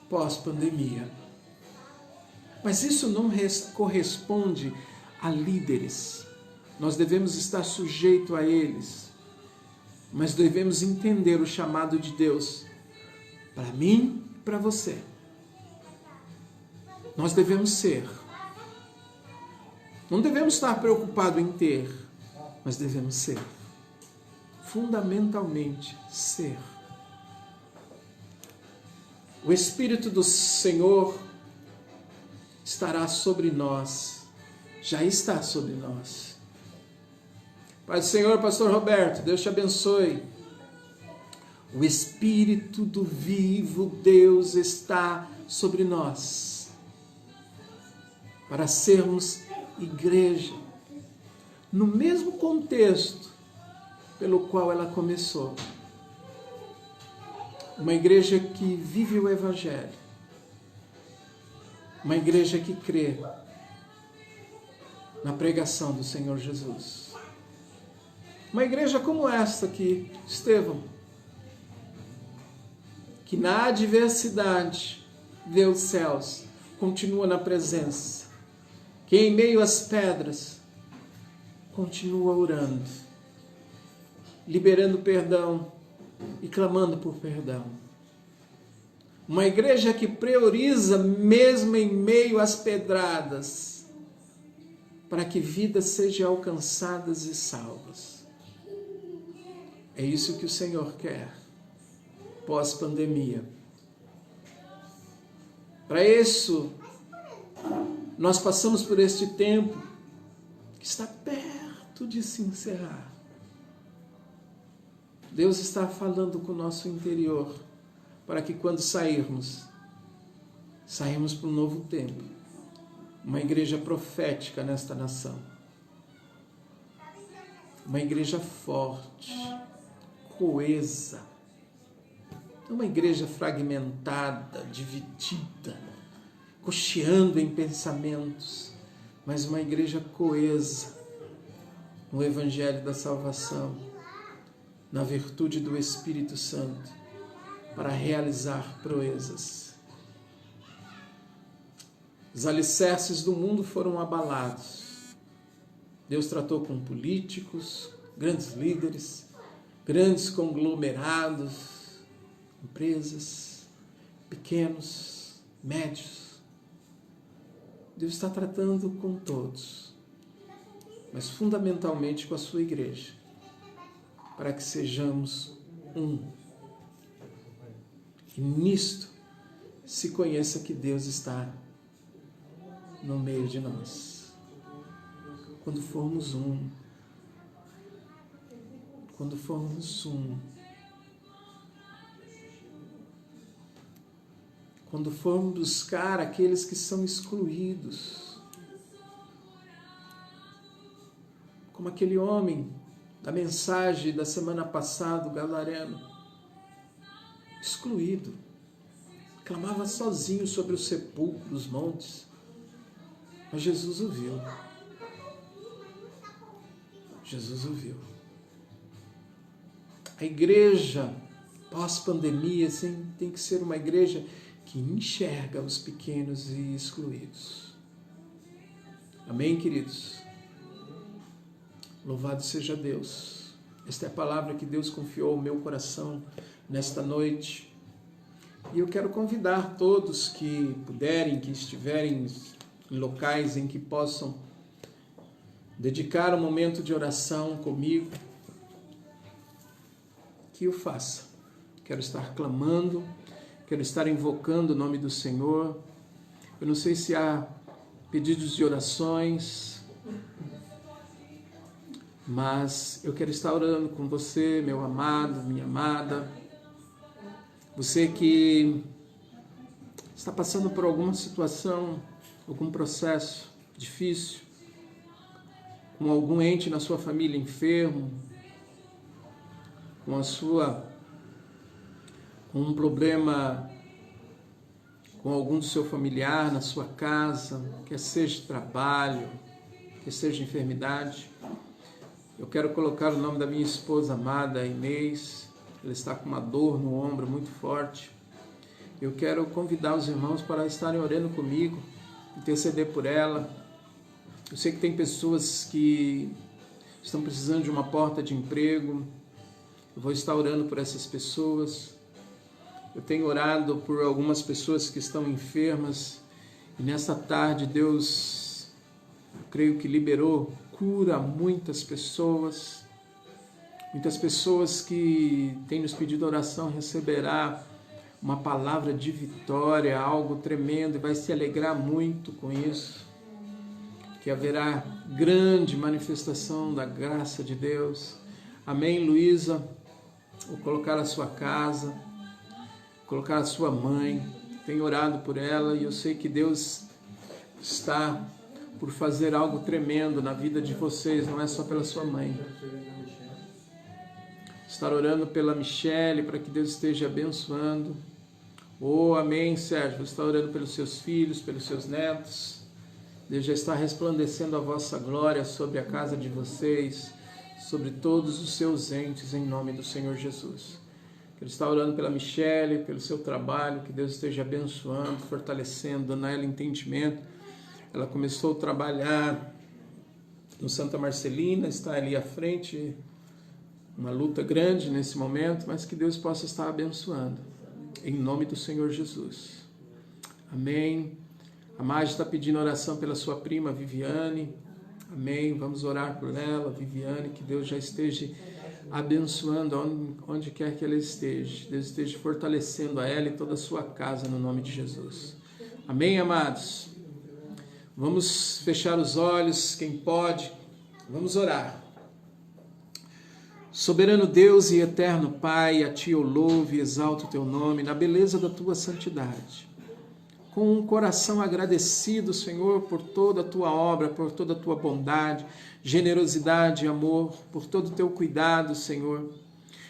pós-pandemia. Mas isso não corresponde a líderes. Nós devemos estar sujeitos a eles, mas devemos entender o chamado de Deus para mim e para você. Nós devemos ser. Não devemos estar preocupados em ter, mas devemos ser. Fundamentalmente, ser. O Espírito do Senhor estará sobre nós, já está sobre nós. Pai do Senhor, Pastor Roberto, Deus te abençoe. O Espírito do vivo Deus está sobre nós, para sermos igreja, no mesmo contexto pelo qual ela começou. Uma igreja que vive o Evangelho, uma igreja que crê na pregação do Senhor Jesus. Uma igreja como esta aqui, Estevão, que na adversidade vê os céus, continua na presença, que em meio às pedras continua orando, liberando perdão e clamando por perdão. Uma igreja que prioriza mesmo em meio às pedradas, para que vidas sejam alcançadas e salvas. É isso que o Senhor quer, pós-pandemia. Para isso, nós passamos por este tempo que está perto de se encerrar. Deus está falando com o nosso interior, para que quando sairmos para um novo tempo. Uma igreja profética nesta nação. Uma igreja forte, coesa. Não uma igreja fragmentada, dividida, cocheando em pensamentos, mas uma igreja coesa no Evangelho da salvação, na virtude do Espírito Santo, para realizar proezas. Os alicerces do mundo foram abalados. Deus tratou com políticos, grandes líderes, grandes conglomerados, empresas, pequenos, médios. Deus está tratando com todos, mas fundamentalmente com a sua igreja, para que sejamos um. E nisto se conheça que Deus está no meio de nós. Quando formos um, quando formos buscar aqueles que são excluídos, como aquele homem da mensagem da semana passada, o gadareno, excluído, clamava sozinho sobre o sepulcro dos montes, mas Jesus o viu. Jesus o viu. A igreja pós-pandemia tem que ser uma igreja que enxerga os pequenos e excluídos. Amém, queridos? Louvado seja Deus. Esta é a palavra que Deus confiou ao meu coração nesta noite. E eu quero convidar todos que puderem, que estiverem em locais em que possam dedicar um momento de oração comigo, que o faça. Quero estar clamando, quero estar invocando o nome do Senhor. Eu não sei se há pedidos de orações, mas eu quero estar orando com você, meu amado, minha amada. Você que está passando por alguma situação, algum processo difícil, com algum ente na sua família enfermo, com um problema com algum do seu familiar na sua casa, quer seja trabalho, quer seja enfermidade. Eu quero colocar o nome da minha esposa amada, Inês. Ela está com uma dor no ombro muito forte. Eu quero convidar os irmãos para estarem orando comigo, interceder por ela. Eu sei que tem pessoas que estão precisando de uma porta de emprego. Eu vou estar orando por essas pessoas. Eu tenho orado por algumas pessoas que estão enfermas. E nessa tarde Deus, eu creio que liberou cura a muitas pessoas. Muitas pessoas que têm nos pedido oração receberá uma palavra de vitória, algo tremendo, e vai se alegrar muito com isso. Que haverá grande manifestação da graça de Deus. Amém, Luísa? Vou colocar a sua casa, colocar a sua mãe. Tenho orado por ela e eu sei que Deus está por fazer algo tremendo na vida de vocês, não é só pela sua mãe. Estar orando pela Michele, para que Deus esteja abençoando. Oh, amém, Sérgio. Está orando pelos seus filhos, pelos seus netos. Deus já está resplandecendo a vossa glória sobre a casa de vocês, sobre todos os seus entes, em nome do Senhor Jesus. Ele está orando pela Michele, pelo seu trabalho, que Deus esteja abençoando, fortalecendo, dando a ela entendimento. Ela começou a trabalhar no Santa Marcelina, está ali à frente, uma luta grande nesse momento, mas que Deus possa estar abençoando, em nome do Senhor Jesus. Amém. A Magi está pedindo oração pela sua prima Viviane. Amém. Vamos orar por ela, Viviane, que Deus já esteja abençoando onde quer que ela esteja. Deus esteja fortalecendo a ela e toda a sua casa no nome de Jesus. Amém, amados? Vamos fechar os olhos, quem pode. Vamos orar. Soberano Deus e eterno Pai, a Ti eu louvo e exalto o Teu nome na beleza da Tua santidade. Com um coração agradecido, Senhor, por toda a Tua obra, por toda a Tua bondade, generosidade e amor, por todo o Teu cuidado, Senhor.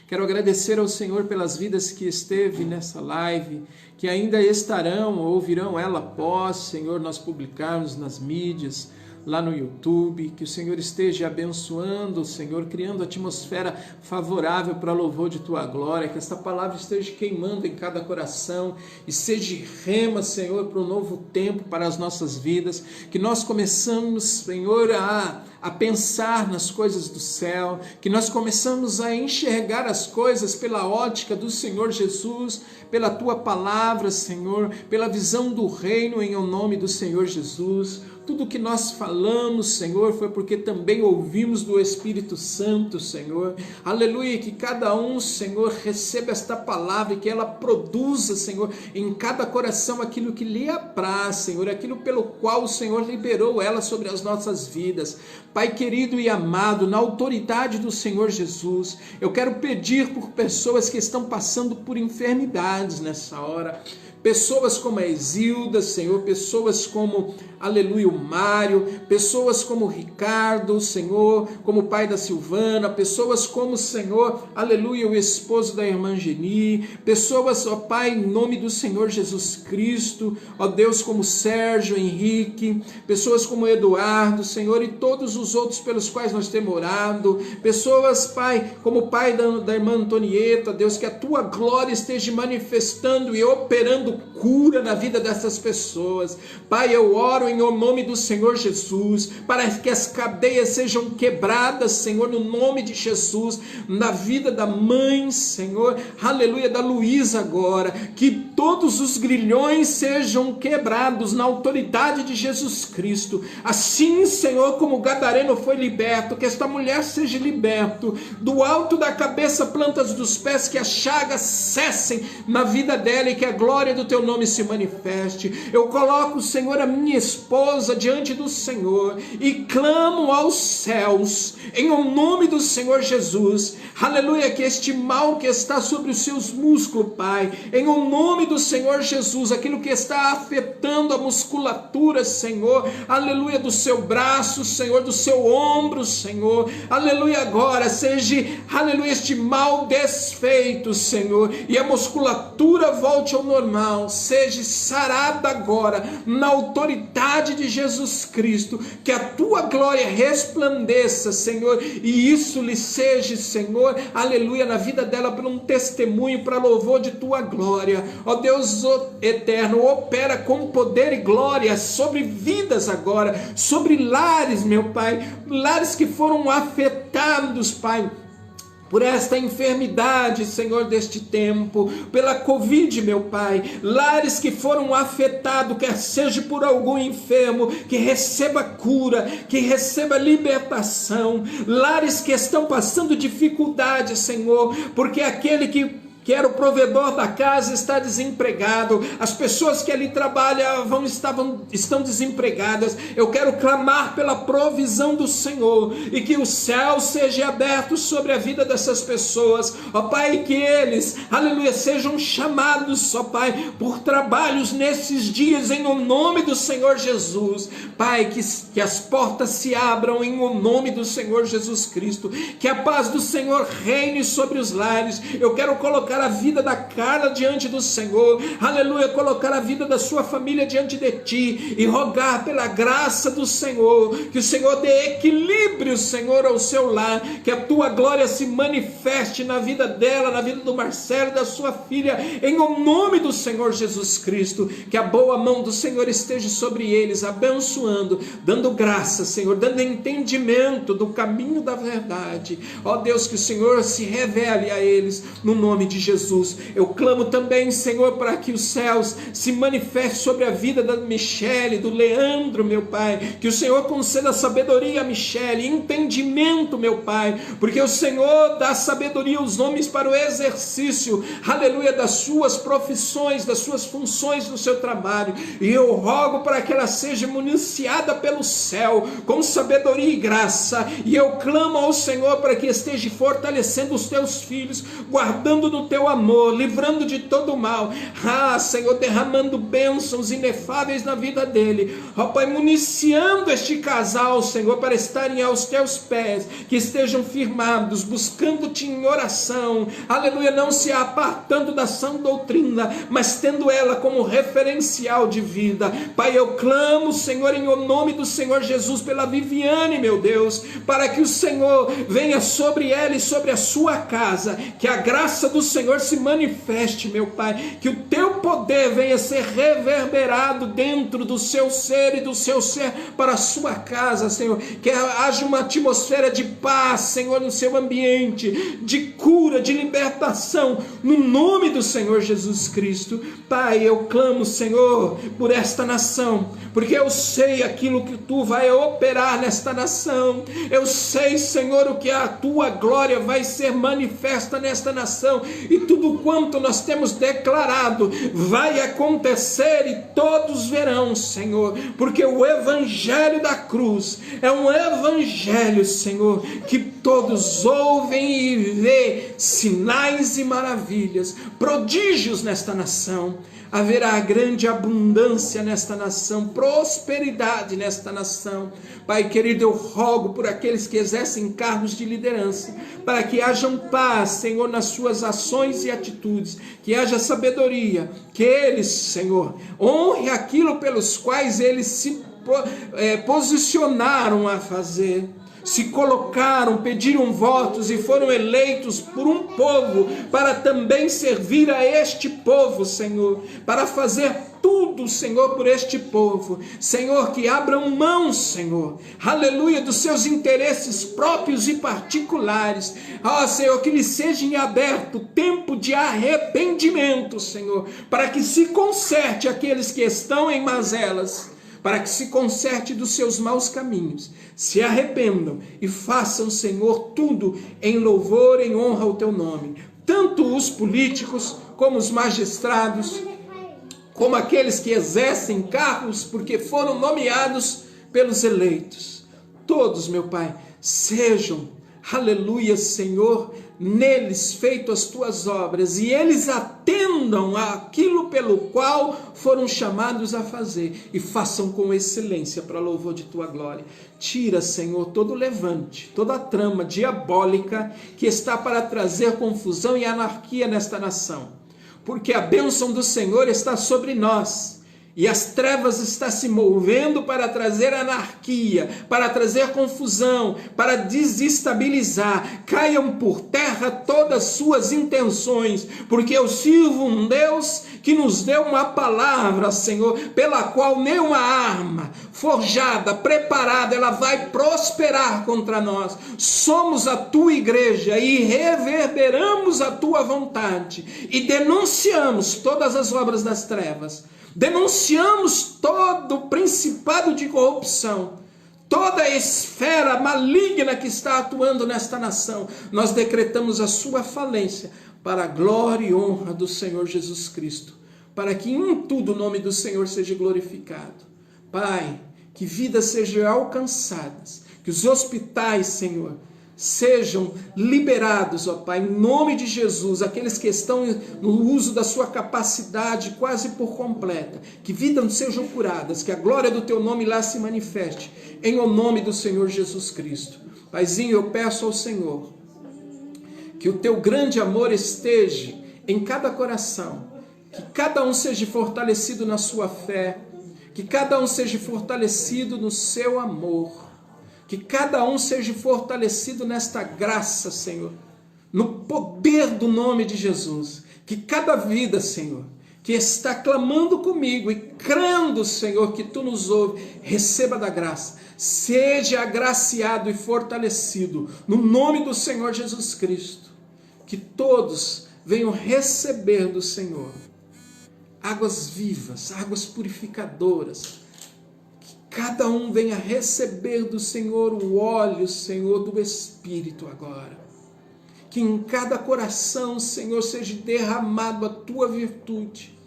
Quero agradecer ao Senhor pelas vidas que esteve nessa live, que ainda estarão ou ouvirão ela após, Senhor, nós publicarmos nas mídias, lá no YouTube, que o Senhor esteja abençoando, Senhor, criando atmosfera favorável para louvor de Tua glória, que esta palavra esteja queimando em cada coração e seja rema, Senhor, para um novo tempo para as nossas vidas, que nós começamos, Senhor, a pensar nas coisas do céu, que nós começamos a enxergar as coisas pela ótica do Senhor Jesus, pela Tua palavra, Senhor, pela visão do reino em nome do Senhor Jesus. Tudo que nós falamos, Senhor, foi porque também ouvimos do Espírito Santo, Senhor. Aleluia, que cada um, Senhor, receba esta palavra e que ela produza, Senhor, em cada coração aquilo que lhe apraz, Senhor, aquilo pelo qual o Senhor liberou ela sobre as nossas vidas. Pai querido e amado, na autoridade do Senhor Jesus, eu quero pedir por pessoas que estão passando por enfermidades nessa hora. Pessoas como a Exilda, Senhor, pessoas como, aleluia, o Mário, pessoas como o Ricardo, Senhor, como o pai da Silvana, pessoas como, Senhor, aleluia, o esposo da irmã Geni, pessoas, ó Pai, em nome do Senhor Jesus Cristo, ó Deus, como Sérgio, Henrique, pessoas como Eduardo, Senhor, e todos os outros pelos quais nós temos orado, pessoas, Pai, como o pai da irmã Antonieta, Deus, que a Tua glória esteja manifestando e operando cura na vida dessas pessoas. Pai, eu oro em nome do Senhor Jesus, para que as cadeias sejam quebradas, Senhor, no nome de Jesus, na vida da mãe, Senhor, aleluia, da Luísa agora, que todos os grilhões sejam quebrados na autoridade de Jesus Cristo, assim, Senhor, como o gadareno foi liberto, que esta mulher seja liberto, do alto da cabeça, plantas dos pés, que as chagas cessem na vida dela e que a glória do Teu nome se manifeste. Eu coloco, Senhor, a minha esposa diante do Senhor e clamo aos céus, em nome do Senhor Jesus, aleluia, que este mal que está sobre os seus músculos, Pai, em nome do Senhor Jesus, aquilo que está afetando a musculatura, Senhor, aleluia, do seu braço, Senhor, do seu ombro, Senhor, aleluia, agora seja, aleluia, este mal desfeito, Senhor, e a musculatura volte ao normal, seja sarada agora, na autoridade de Jesus Cristo, que a Tua glória resplandeça, Senhor, e isso lhe seja, Senhor, aleluia, na vida dela por um testemunho, para louvor de Tua glória, Ó Deus eterno, opera com poder e glória sobre vidas agora, sobre lares, meu Pai, lares que foram afetados, Pai, por esta enfermidade, Senhor, deste tempo, pela Covid, meu Pai, lares que foram afetados, quer seja por algum enfermo, que receba cura, que receba libertação, lares que estão passando dificuldade, Senhor, porque aquele que era o provedor da casa está desempregado, as pessoas que ali trabalham estão desempregadas. Eu quero clamar pela provisão do Senhor, e que o céu seja aberto sobre a vida dessas pessoas, ó Pai, que eles, aleluia, sejam chamados, ó Pai, por trabalhos nesses dias, em o nome do Senhor Jesus, Pai, que as portas se abram em o nome do Senhor Jesus Cristo, que a paz do Senhor reine sobre os lares. Eu quero colocar a vida da Carla diante do Senhor, aleluia, colocar a vida da sua família diante de Ti, e rogar pela graça do Senhor, que o Senhor dê equilíbrio, Senhor, ao seu lar, que a Tua glória se manifeste na vida dela, na vida do Marcelo, da sua filha, em o nome do Senhor Jesus Cristo, que a boa mão do Senhor esteja sobre eles, abençoando, dando graça, Senhor, dando entendimento do caminho da verdade. Ó Deus, que o Senhor se revele a eles, no nome de Jesus. Eu clamo também, Senhor, para que os céus se manifestem sobre a vida da Michele, do Leandro, meu Pai, que o Senhor conceda sabedoria a Michele, entendimento, meu Pai, porque o Senhor dá sabedoria aos homens para o exercício, aleluia, das suas profissões, das suas funções no seu trabalho, e eu rogo para que ela seja municiada pelo céu, com sabedoria e graça, e eu clamo ao Senhor para que esteja fortalecendo os teus filhos, guardando no teu amor, livrando de todo o mal, Senhor, derramando bênçãos inefáveis na vida dele, ó Pai, municiando este casal, Senhor, para estarem aos teus pés, que estejam firmados, buscando-te em oração, aleluia, não se apartando da sã doutrina, mas tendo ela como referencial de vida. Pai, eu clamo, Senhor, em o nome do Senhor Jesus, pela Viviane, meu Deus, para que o Senhor venha sobre ela e sobre a sua casa, que a graça do Senhor se manifeste, meu Pai, que o teu poder venha ser reverberado dentro do seu ser e do seu ser para a sua casa, Senhor, que haja uma atmosfera de paz, Senhor, no seu ambiente, de cura, de libertação, no nome do Senhor Jesus Cristo. Pai, eu clamo, Senhor, por esta nação, porque eu sei aquilo que tu vai operar nesta nação, eu sei, Senhor, o que a tua glória vai ser manifesta nesta nação, e tudo quanto nós temos declarado vai acontecer, e todos verão, Senhor, porque o evangelho da cruz é um evangelho, Senhor, que todos ouvem e vê sinais e maravilhas, prodígios nesta nação. Haverá grande abundância nesta nação, prosperidade nesta nação. Pai querido, eu rogo por aqueles que exercem cargos de liderança, para que hajam paz, Senhor, nas suas ações e atitudes, que haja sabedoria, que eles, Senhor, honre aquilo pelos quais eles se posicionaram a fazer, se colocaram, pediram votos e foram eleitos por um povo para também servir a este povo, Senhor, para fazer tudo, Senhor, por este povo, Senhor, que abram mão, Senhor, aleluia, dos seus interesses próprios e particulares, Senhor, que lhes seja aberto tempo de arrependimento, Senhor, para que se conserte aqueles que estão em mazelas, para que se conserte dos seus maus caminhos, se arrependam e façam, Senhor, tudo em louvor, em honra ao teu nome, tanto os políticos, como os magistrados, como aqueles que exercem cargos porque foram nomeados pelos eleitos. Todos, meu Pai, sejam, aleluia, Senhor, neles feitas as tuas obras, e eles atendam àquilo pelo qual foram chamados a fazer, e façam com excelência para louvor de tua glória. Tira, Senhor, todo levante, toda trama diabólica que está para trazer confusão e anarquia nesta nação, porque a bênção do Senhor está sobre nós, e as trevas estão se movendo para trazer anarquia, para trazer confusão, para desestabilizar, caiam por terra todas as suas intenções, porque eu sirvo um Deus que nos deu uma palavra, Senhor, pela qual nenhuma arma forjada, preparada, ela vai prosperar contra nós. Somos a tua igreja e reverberamos a tua vontade e denunciamos todas as obras das trevas. Denunciamos todo o principado de corrupção, toda a esfera maligna que está atuando nesta nação. Nós decretamos a sua falência para a glória e honra do Senhor Jesus Cristo, para que em tudo o nome do Senhor seja glorificado. Pai, que vidas sejam alcançadas, que os hospitais, Senhor, sejam liberados, ó Pai, em nome de Jesus, aqueles que estão no uso da sua capacidade quase por completa, que vidas sejam curadas, que a glória do teu nome lá se manifeste, em o nome do Senhor Jesus Cristo. Paizinho, eu peço ao Senhor, que o teu grande amor esteja em cada coração, que cada um seja fortalecido na sua fé, que cada um seja fortalecido no seu amor, que cada um seja fortalecido nesta graça, Senhor, no poder do nome de Jesus. Que cada vida, Senhor, que está clamando comigo e crendo, Senhor, que Tu nos ouve, receba da graça. Seja agraciado e fortalecido no nome do Senhor Jesus Cristo. Que todos venham receber do Senhor águas vivas, águas purificadoras. Cada um venha receber do Senhor o óleo, Senhor, do Espírito agora. Que em cada coração, Senhor, seja derramado a Tua virtude.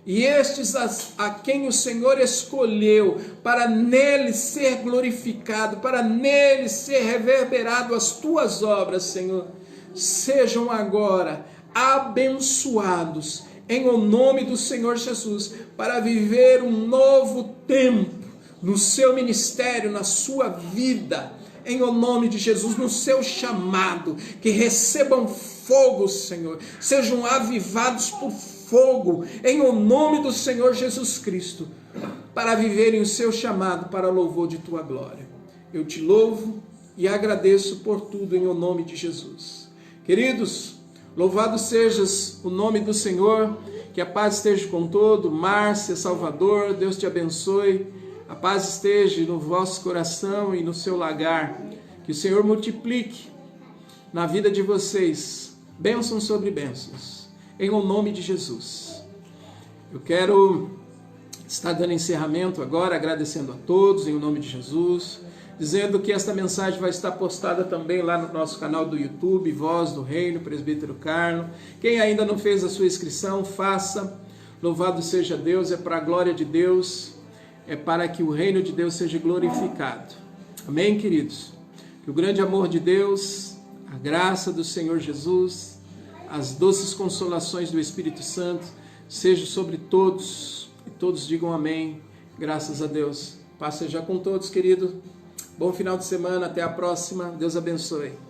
E estes a quem o Senhor escolheu, para nele ser glorificado, para nele ser reverberado as Tuas obras, Senhor, sejam agora abençoados, em o nome do Senhor Jesus, para viver um novo tempo, no seu ministério, na sua vida, em o nome de Jesus, no seu chamado, que recebam fogo, Senhor, sejam avivados por fogo, em o nome do Senhor Jesus Cristo, para viverem o seu chamado para louvor de Tua glória. Eu Te louvo e agradeço por tudo, em o nome de Jesus. Queridos, louvado sejas o nome do Senhor, que a paz esteja com todo. Márcia, Salvador, Deus te abençoe. A paz esteja no vosso coração e no seu lagar. Que o Senhor multiplique na vida de vocês bênçãos sobre bênçãos, em o nome de Jesus. Eu quero estar dando encerramento agora, agradecendo a todos, em o nome de Jesus, dizendo que esta mensagem vai estar postada também lá no nosso canal do YouTube, Voz do Reino, Presbítero Carlo. Quem ainda não fez a sua inscrição, faça. Louvado seja Deus, é para a glória de Deus, é para que o reino de Deus seja glorificado. Amém, queridos? Que o grande amor de Deus, a graça do Senhor Jesus, as doces consolações do Espírito Santo sejam sobre todos, e todos digam amém. Graças a Deus. Paz seja com todos, querido. Bom final de semana, até a próxima. Deus abençoe.